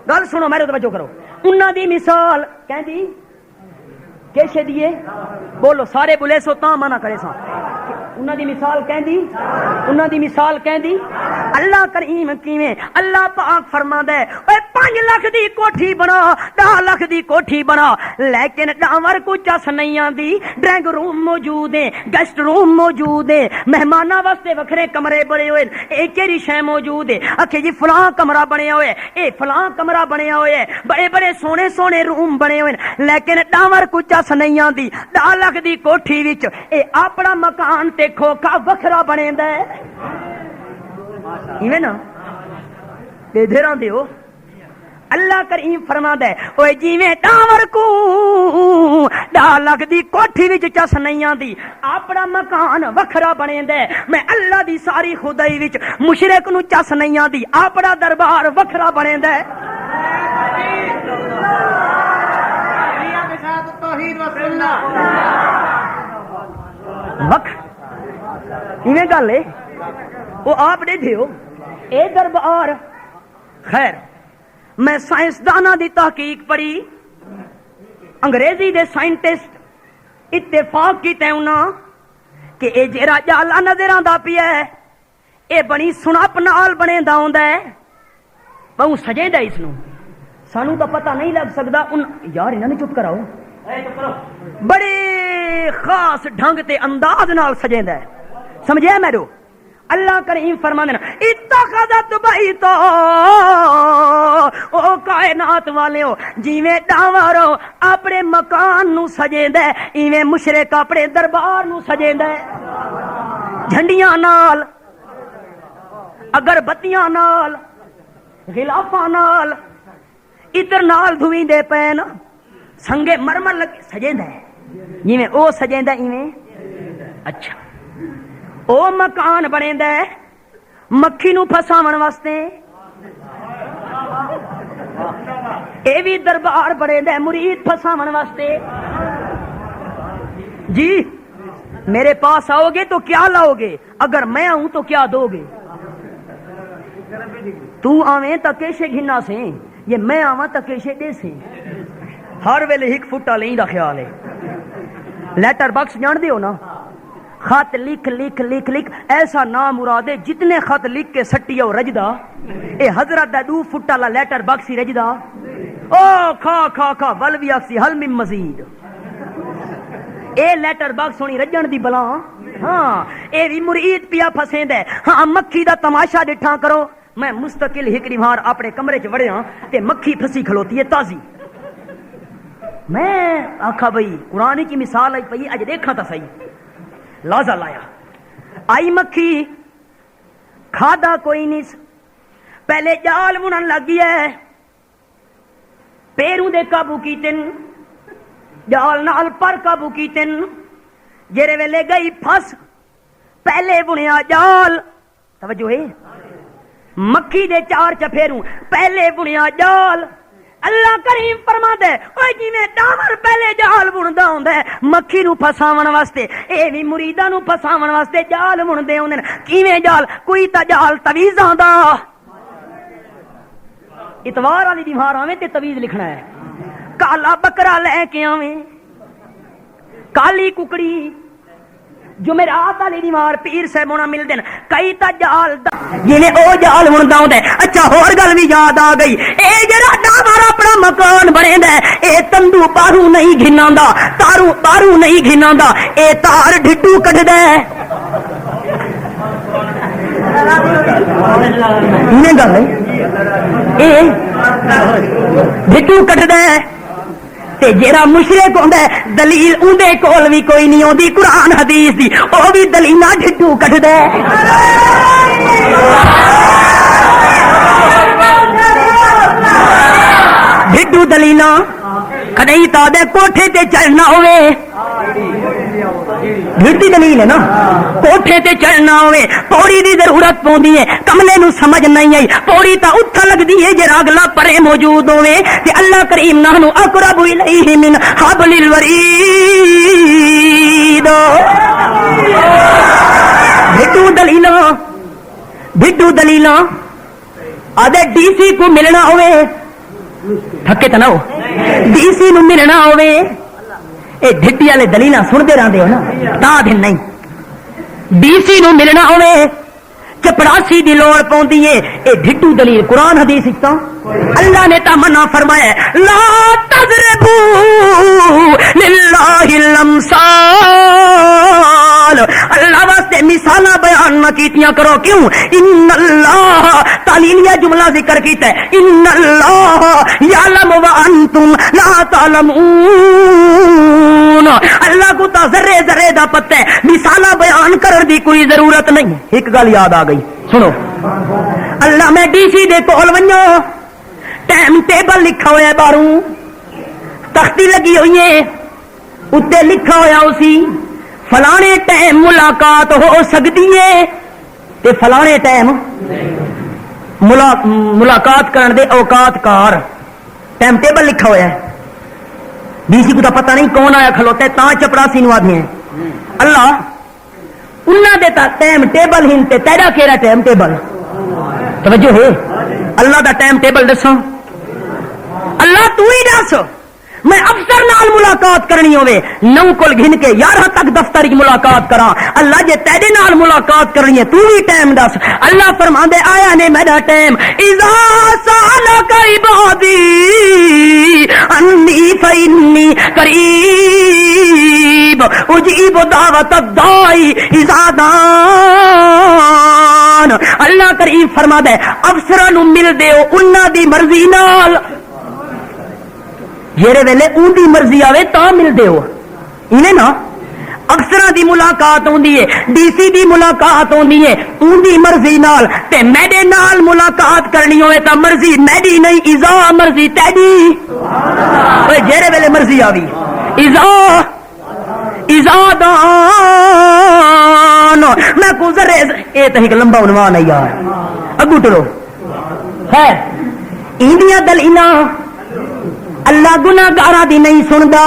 Speaker 1: گل سنو میرے توجہ کرو، انہاں دی مثال کہندی کیسے دیے بولو سارے بولے سو تاں منع کرے سا، انہاں دی مثال کہندی، انہاں دی مثال کہندی اللہ کریم کیویں اللہ پاک فرماندا ہے اوے 5 لاکھ دی کوٹھی بنا 10 لاکھ دی کوٹھی بنا لیکن ڈاور کو چس نہیں آندی ڈرائنگ روم موجود ہے گیسٹ روم موجود ہے مہماناں واسطے وکھرے کمرے بنے ہوئے اے کیڑی شے موجود ہے اکھے جی فلاں کمرہ بنیا ہوئے اے فلاں کمرہ بنیا ہوئے بڑے بڑے سونے سونے روم بنے ہوئے لیکن ڈاور کو چس نہیں آندی 10 لاکھ دی کوٹھی وچ اے اپنا مکان تے کھوکھا وکھرا بنیندا ہے ایویں نا تے دھیراں دیو اللہ کریم فرماندا ہے اوے جویں ڈاور کو 10 لاکھ دی کوٹھی وچ چس نہیں آندی اپنا مکان وکھرا بنیندا ہے میں اللہ دی ساری خدائی وچ مشرک نو چس نہیں آندی اپنا دربار وکھرا بنیندا ہے وقت ایویں گل ہے وہ آپ دیکھے ہو اے دربار خیر میں سائنسداناں دی تحقیق پڑھی انگریزی دے سائنٹسٹ اتفاق کیتے انہاں کہ اے جیڑا جالا نظر آندا پیا ہے اے بنی سنپ نال بنیندا ہوندا ہے بہوں سجیندا اس نو سانو تو پتہ نہیں لگ سکدا ان یار انہاں نے چپ کراؤ بڑے خاص ڈھنگ تے انداز نال سجیندا ہے سمجھیا میرو اللہ کریم فرماندے نے اتخذت بیتا او کائنات والےو جویں ڈاورو اپنے مکان نو سجیندا ہے ایویں مشرک اپنے دربار نو سجیندا ہے جھنڈیاں نال اگربتیاں نال غلافاں نال عطر نال دھویندے پین سنگے مرمر لگ سجیندا ہے جویں او سجیندا ایویں اچھا او مکان بنیندا ہے مکھی نو پھساون واسطے اے بھی دربار بنیندا ہے مرید پھساون واسطے جی میرے پاس آؤ گے تو کیا لاؤ گے اگر میں آؤں تو کیا دو گے تو آویں تکیشے گھنا سے یہ میں آواں تکیشے دے سے ہر ویلے ایک فٹا لیں دا خیال ہے لیٹر باکس جان دیو نا خط لکھ لکھ لکھ لکھ ایسا نام مراد ہے جتنے خط لکھ کے سٹی او رجدا اے حضرت دا 2 فٹ والا لیٹر باکس ہی رجدا او کھا کھا کھا ول بھی اکسی حل من مزید اے لیٹر باکس ہونی رجن دی بلا ہاں اے بھی مرید پیا پھسیندا ہے ہاں مکھی دا تماشا ڈٹھا کرو میں مستقل ہکڑی مار اپنے کمرے چ وڑیا تے مکھی پھسی کھلوتی ہے تازی میں آکھا بھئی قرآن کی مثال آئی پئی اج دیکھا تا صحیح لازا لایا آئی مکھی کھادا کوئی نہیں پہلے جال بنن لگی ہے پیروں دے قابو کیتن جال نال پر قابو کیتن جیرے ویلے گئی پھس پہلے بنیا جال توجہ ہے مکھی دے 4 چپھیروں پہلے بنیا جال اللہ کریم فرماتا ہے اوے جویں ڈاور پہلے جال بندا ہوندا ہے مکھی نو پھساون واسطے اے وی مریداں نو پھساون واسطے جال بندے ہوندے کیویں جال کوئی تا جال تویزاں دا اتوار والی دیوار آویں تے تویز لکھنا ہے کالا بکرا لے کے آویں کالی ککڑی جمعرات والی دیوار پیر صاحباں مل دین کئی تا جال جویں او جال بندا ہوندا ہے اچھا ہور گل بھی یاد آ گئی اے جڑا ڈاور اپنا مکان بنیندا ہے اے تندو باہروں نہیں گھناندا تاروں باہروں نہیں گھناندا اے تار ڈھڈو کڈدا ہے نے گل اے ڈھڈو کڈدا ہے تے جیڑا مشرک ہوندا ہے دلیل اوندا کول بھی کوئی نہیں ہوندی قرآن حدیث دی او بھی دلیلاں ڈھڈو کڈدا ہے ڈھڈو دلیلاں کدی تا دے کوٹھے تے چڑھنا ہوے ڈھڈی دلیل ہے نا کوٹھے تے چڑھنا ہوے پوڑی دی ضرورت پوندی ہے کملے نو سمجھ نہیں آئی پوڑی تا اتھا لگدی ہے جے اگلا پرے موجود ہوے تے اللہ کریم نحنو اقرب الیہ من حبل الورید ڈھڈو دلیلاں آدھے ڈی سی کو ملنا ہوے تھکے تو نہ ہو ڈی سی نو ملنا ہوے اے ڈھڈی والے دلیلاں سنتے رہتے ہو نا تا دن نہیں ڈی سی نو ملنا ہوے چپڑاسی دی لوڑ پوندی ہے اے ڈھٹو دلیل قرآن حدیث تو اللہ نے تا منع فرمایا لا تضربوا للہ الامثال اللہ واسطے مثالاں بیان نہ کیتیاں کرو کیوں ان اللہ تعلیلیہ جملہ ذکر کیتا ہے ان اللہ یعلم وانتم لا تعلمون اللہ کو تا ذرے ذرے دا پتہ ہے مثالاں بیان کرن دی کوئی ضرورت نہیں ایک گل یاد آ گئی سنو اللہ میں ڈی سی دے کول ونجو ٹائم ٹیبل لکھا ہوا ہے باہروں تختی لگی ہوئی ہے اتنے لکھا ہوا اسی فلانے ٹائم ملاقات ہو سکتی ہے تے فلانے ٹائم ملاقات کرن دے اوقات کار ٹائم ٹیبل لکھا ہوا ہے ڈی سی کو تو پتہ نہیں کون آیا کھلوتا ہے تا چپڑاسی نو آدمی ہیں اللہ انہاں دے تا ٹائم ٹیبل ہن تے تیرا کیڑا ٹائم ٹیبل توجہ ہے اللہ دا ٹائم ٹیبل دسو اللہ تو ہی دس میں افسر نال ملاقات کرنی ہوے 9 کول گھن کے 11 تک دفتر وچ ملاقات کراں اللہ جے تیرے نال ملاقات کرنی ہے تو ہی ٹائم دس اللہ فرماندے آیا نے میرا ٹائم اذا سالک عبادی انی فانی قریب اجیب دعوت الداعی اذا دعان اللہ کریم فرماندے افسراں نو مل دیو انہاں دی مرضی نال جیرے ویلے اون دی مرضی آوے تا مل دیو انہیں نا افسراں دی ملاقات ہوندی ہے ڈی سی دی ملاقات ہوندی ہے اون دی مرضی نال تے میرے نال ملاقات کرنی ہوئے تا مرضی میری نہیں اذا مرضی تیری اوے جیرے ویلے مرضی آوی اذا دان میں گزر اے تے ایک لمبا عنوان ہے یار اگو ٹرو ہے ایندیاں دلیلاں اللہ گناہگاراں دی نہیں سندا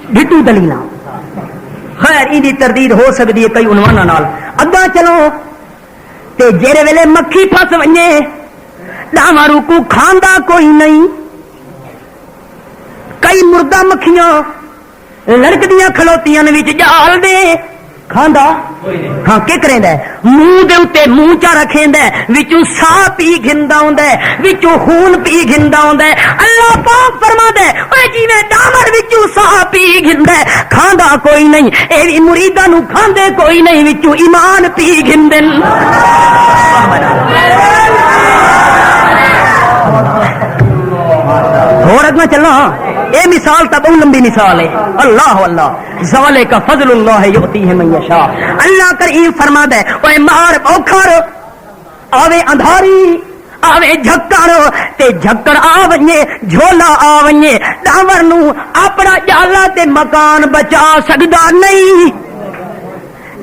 Speaker 1: ڈھٹو دلیلاں خیر ان دی تردید ہو سکتی ہے کئی عنواناں نال اگاں چلو تے جیرے ویلے مکھی پھس ونجے ڈاواں روکو کھاندا کوئی نہیں کئی مردہ مکھیاں لڑکدیاں کھلوتیاں وچ جال دے کھاندا ہاں کی کریندا ہے منہ دے اوتے منہ چا رکھیندا ہے وچوں ساہ پی گھندا ہوندا ہے وچوں خون پی گھندا ہوندا ہے اللہ پاک فرمادا ہے اوے جویں ڈامر وچوں ساہ پی گھندا ہے کھاندا کوئی نہیں اے وی مریداں نو کھاندے کوئی نہیں وچوں ایمان پی گھندن اور اگوں چلو اے مثال تا بہت لمبی مثال ہے اللہ اللہ ذالک فضل اللہ یؤتیہ من یشاء اللہ کریم فرماتا ہے اوے مار اوکھر آوے اندھاری آوے جھکڑ تے جھکڑ آونجے جھولا آونجے ڈاور نو اپنا جالا تے مکان بچا سکدا نہیں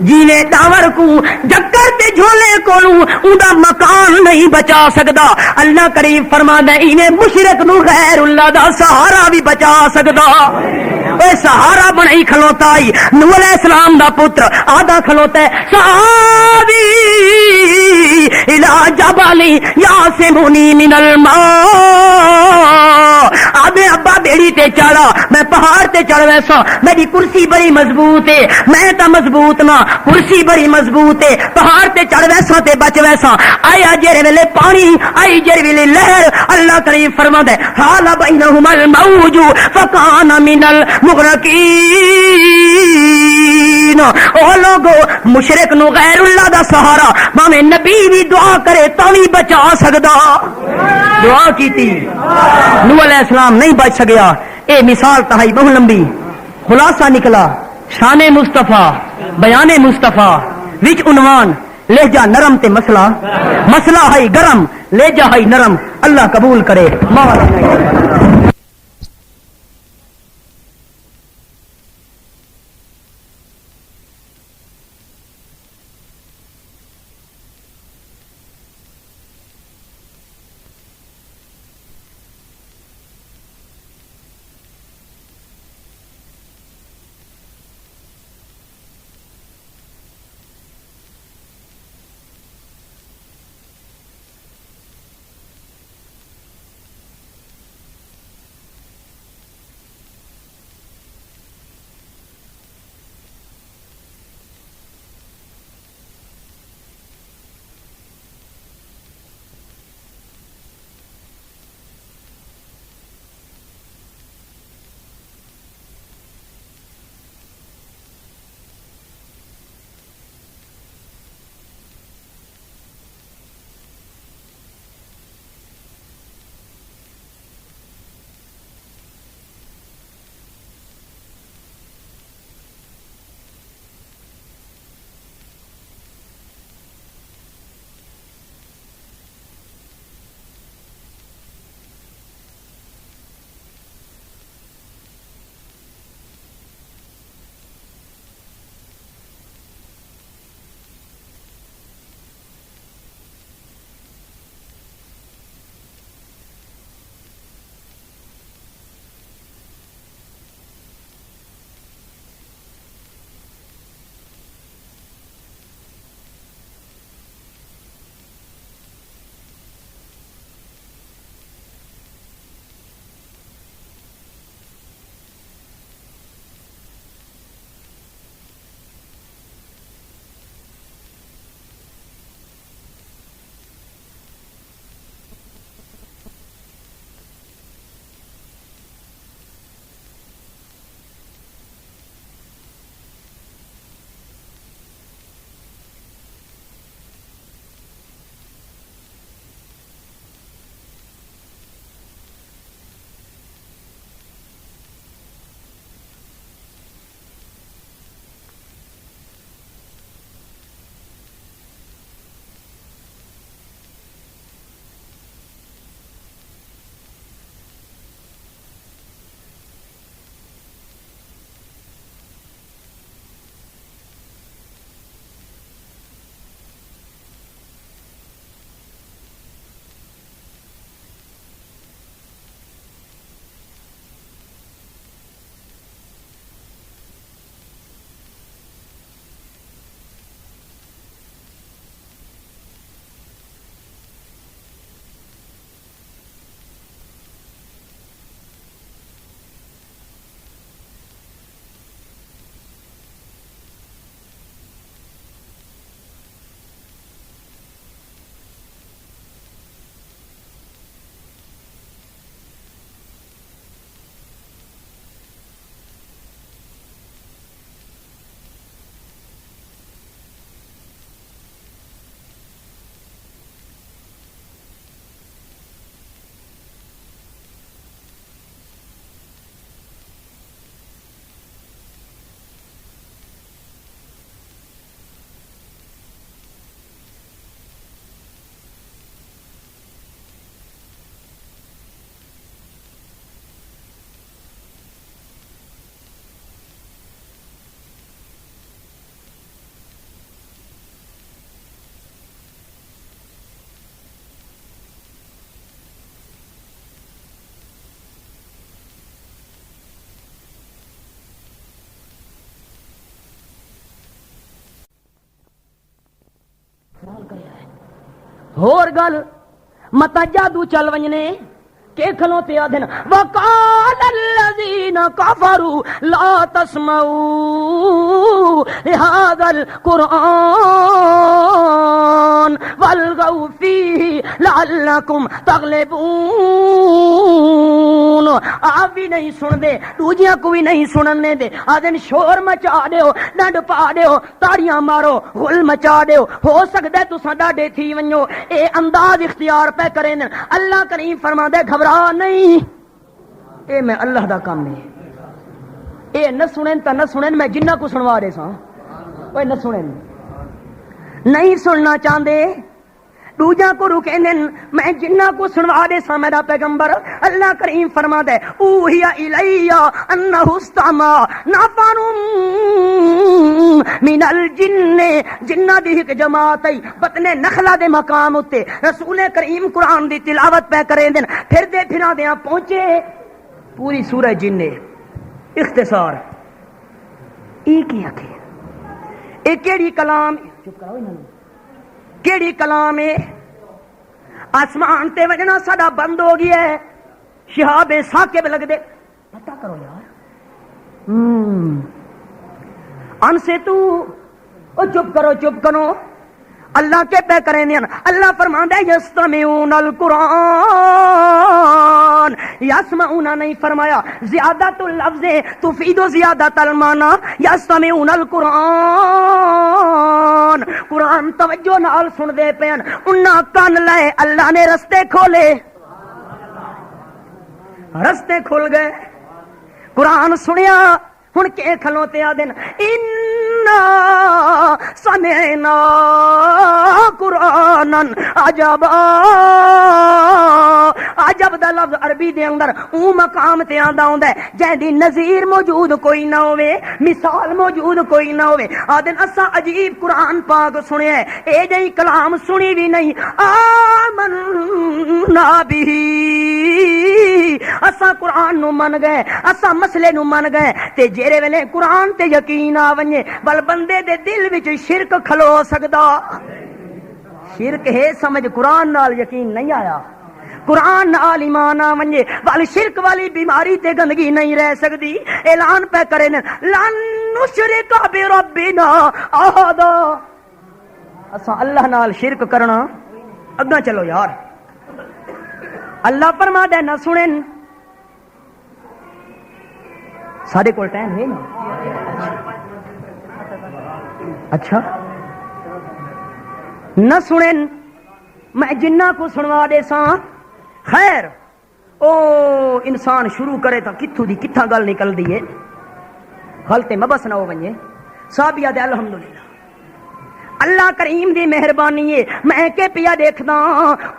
Speaker 1: جیویں ڈاور کو جکر تے جھولے کولوں اوندا مکان نہیں بچا سکدا اللہ کریم فرماتا ہے انہیں مشرک نو غیر اللہ دا سہارا بھی بچا سکدا اے سہارا بنائی کھلوتا ہی نوح علیہ السلام دا پتر آدھا کھلوتا ہے سآوی الی جبل یعصمنی من الماء آدھے ابا بیڑی تے چڑھا میں پہاڑ تے چڑھ ویسا میری کرسی بڑی مضبوط ہے میں تا مضبوط نہ کرسی بڑی مضبوط ہے پہاڑ تے چڑھ ویسا تے بچ ویسا آیا جیرے ویلے پانی آئی جیرے ویلے لہر اللہ کریم فرماتا ہے حال بینہما الموج فکان من المغرقین او لوگو مشرک نو غیر اللہ دا سہارا ماں نبی بھی دعا کرے تو بھی بچا سکدا دعا کیتی نوح علیہ السلام نہیں بچ سکیا اے مثال تہائی بہت لمبی خلاصہ نکلا شان مصطفیٰ بیان مصطفیٰ وچ عنوان لہجہ نرم تے مسئلہ ہے گرم لہجہ ہے نرم اللہ قبول کرے مولا کریا ہے ہور گل متا جادو چل ونجنے کہ کھلوتے آدھن وقال الذین کفروا لا تسمعوا لهذا القرآن والغوا فیہ لعلکم تغلبون آپ بھی نہیں سن دے دوجیاں کو بھی نہیں سننے دے آدھن شور مچا دیو ڈنڈ پا دیو تاڑیاں مارو غل مچا دیو ہو سکتا ہے تساں ڈاڈے تھی ونجو اے انداز اختیار پہ کریں اللہ کریم فرما دے گھبرا نہیں اے میں اللہ دا کام نہیں اے نہ سنن تا نہ سنن میں جنہ کو سنوا رہے ساں اوے نہ سنن نہیں سننا چاہندے دوجا کو رکینن میں جنہ کو سنوا دے سا میرا پیغمبر اللہ کریم فرما دے اوہی الیہ انہ استمع نفر من الجن جنہ دی ایک جماعت ہے بطن نخلا دے مقام اتے رسول کریم قرآن دی تلاوت پہ کریں دن پھر دے پھرا دیا پہنچے پوری سورہ جن اختصار ایک ہی آکھے ایک کیڑی کلام چپ کرو انہوں کیڑی کلام ہے آسمان تے وجنا ساڈا بند ہو گیا ہے شہاب ثاقب لگ دے پتہ کرو یار ان سے تو او چپ کرو اللہ کے پہ کریں دیں اللہ فرماندا ہے یستمعون القرآن یسمعون نہیں فرمایا زیادت اللفظ تفید زیادت المعنی یستمعون القرآن قرآن توجہ نال سن دے پین انہاں کان لائے اللہ نے رستے کھولے رستے کھل گئے قرآن سنیا ہن کے کھلوتے آ دن سمعنا قرآنا عجبا عجب دا لفظ عربی دے اندر او مقام تے آندا ہوندا ہے جے دی نظیر موجود کوئی نہ ہوے مثال موجود کوئی نہ ہوے آدن اسا عجیب قرآن پاک سنیا ہے اے جئی کلام سنی بھی نہیں آمنا بھی اسا قرآن نو من گئے اسا مسئلے نو من گئے تے جیرے ویلے قرآن تے یقین آ ونجے بل بندے دے دل وچ شرک کھلو سکدا شرک ہے سمجھ قرآن نال یقین نہیں آیا قرآن نال ایمان آ ونجے بل شرک والی بیماری تے گندگی نہیں رہ سکدی اعلان پہ کرے لن نشرک بربنا احدا اسا اللہ نال شرک کرنا اگا چلو یار اللہ فرما دے نہ سنن سارے کول ٹائم ہے نا اچھا نہ سنن میں جنہ کو سنوا دے ساں خیر او انسان شروع کرے تو کتھوں دی کتھا گل نکل دی ہے غلط مبس نہ ہو ونجے صحابیہ دے الحمدللہ اللہ کریم دی مہربانی ہے میں کہ پیا دیکھدا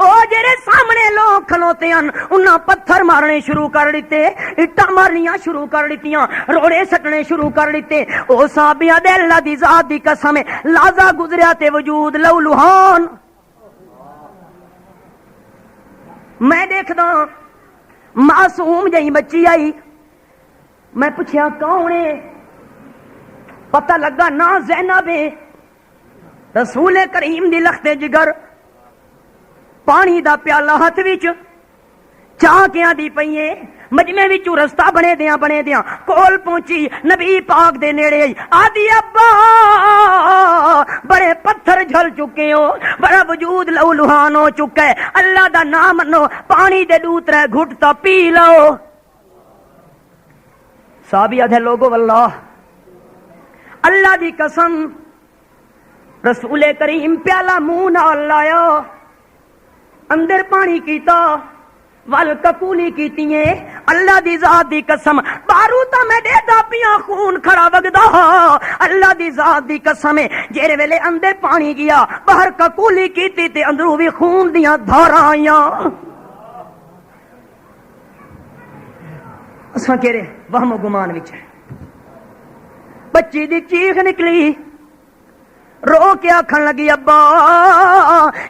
Speaker 1: او جڑے سامنے لوگ کھلوتے ہیں انہاں پتھر مارنے شروع کر دیتے اٹاں مارنیاں شروع کر دیتیاں روڑے سٹنے شروع کر دیتے او صحابیہ دے اللہ دی ذات دی قسم ہے لازا گزریا تے وجود لو لوہان میں دیکھدا معصوم جئی بچی آئی میں پوچھیا کون ہے پتہ لگا نا زینب ہے رسول کریم دی لختے جگر پانی دا پیالہ ہاتھ وچ چاہ کیاں دی پئیے مجمع وچوں رستہ بنے دیاں کول پہنچی نبی پاک دے نیڑے آدھی ابا بڑے پتھر جھل چکے ہو بڑا وجود لو لوہان ہو چکا ہے اللہ دا نام منو پانی دے دوترے گھٹ تا پی لو صحابیہ دے لوگو واللہ اللہ دی قسم رسول کریم پیالہ منہ نال لایا اندر پانی کیتا ول ککولی کیتیے اللہ دی ذات دی قسم باروتا میں دے دا پیاں خون کھڑا وگدا اللہ دی ذات دی قسم جیرے ویلے اندر پانی گیا باہر ککولی کیتی تے اندروں بھی خون دیاں دھاراں آئیاں اساں کہرے وہم و گمان وچ بچی دی چیخ نکلی رو کے آکھن لگی ابا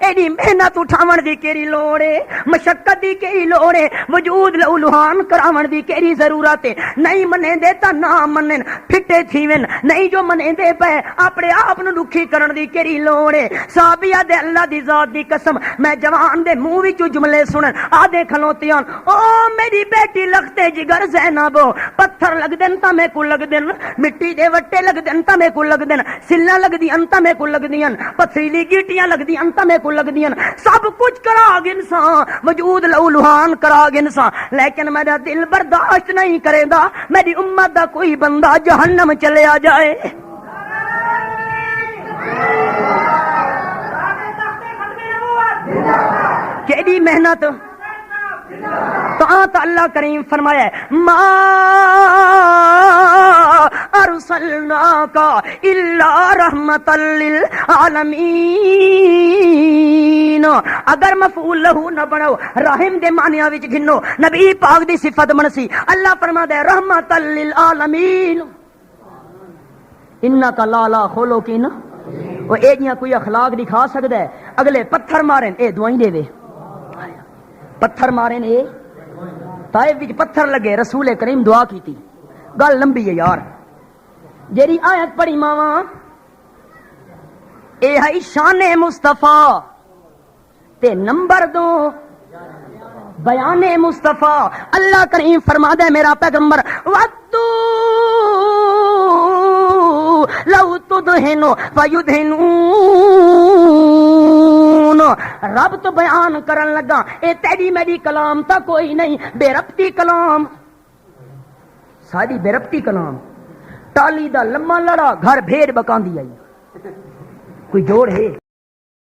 Speaker 1: ایڈی محنت اٹھاون دی کیڑی لوڑ ہے، مشقت دی کیڑی لوڑ ہے، وجود لو لوہان کراون دی کیڑی ضرورت ہے؟ نہیں منے دے تا نہ منن، پھٹے تھیون، نہیں جو منے دے پے اپنے آپ نو دکھی کرن دی کیڑی لوڑ ہے؟ صحابیہ دے اللہ دی ذات دی قسم میں جوان دے منہ وچوں جملے سنن آدے کھلوتیاں او میری بیٹی لختے جگر زینب پتھر لگ دین تا میں کو لگ دین، مٹی دے وٹے لگ دین تا میں کو لگ دین، سلاں لگ دی انتا میں کو لگ دیاں، پتھریلی گیٹیاں لگ دی انتا میں کو لگ دیاں، سب کچھ کرا گنساں، وجود لو لوہان کرا گنساں، لیکن میرا دل برداشت نہیں کرے گا میری امت دا کوئی بندہ جہنم چلے آ جائے۔ کیڑی محنت تو اللہ کریم فرمایا ہے ما ارسلناک الا رحمتا للعالمین، اگر مفعول لہو نہ بناؤ رحم دے معنی وچ گھنو نبی پاک دی صفت بنسی، اللہ فرماتا ہے رحمتا للعالمین انکا لا خلقین، وہ ایڈیاں کوئی اخلاق دکھا سکتا ہے؟ اگلے پتھر مارن اے دعائیں دے وے، پتھر مارن اے طائف وچ پتھر لگے رسول کریم دعا کیتی، گل لمبی ہے یار، جیڑی آیت پڑھی ماواں اے ہے شان مصطفیٰ تے نمبر 2 بیان مصطفیٰ۔ اللہ کریم فرماتا ہے میرا پیغمبر وَدُّوا لَوْ تُدْهِنُوا فَيُدْهِنُونَ، رب تو بیان کرن لگا اے تیری میری کلام تا کوئی نہیں، بے ربطی کلام، ساری بے ربطی کلام، ٹالی دا لمما لڑا گھر بھیڑ بکاندی آئی، کوئی جوڑ ہے؟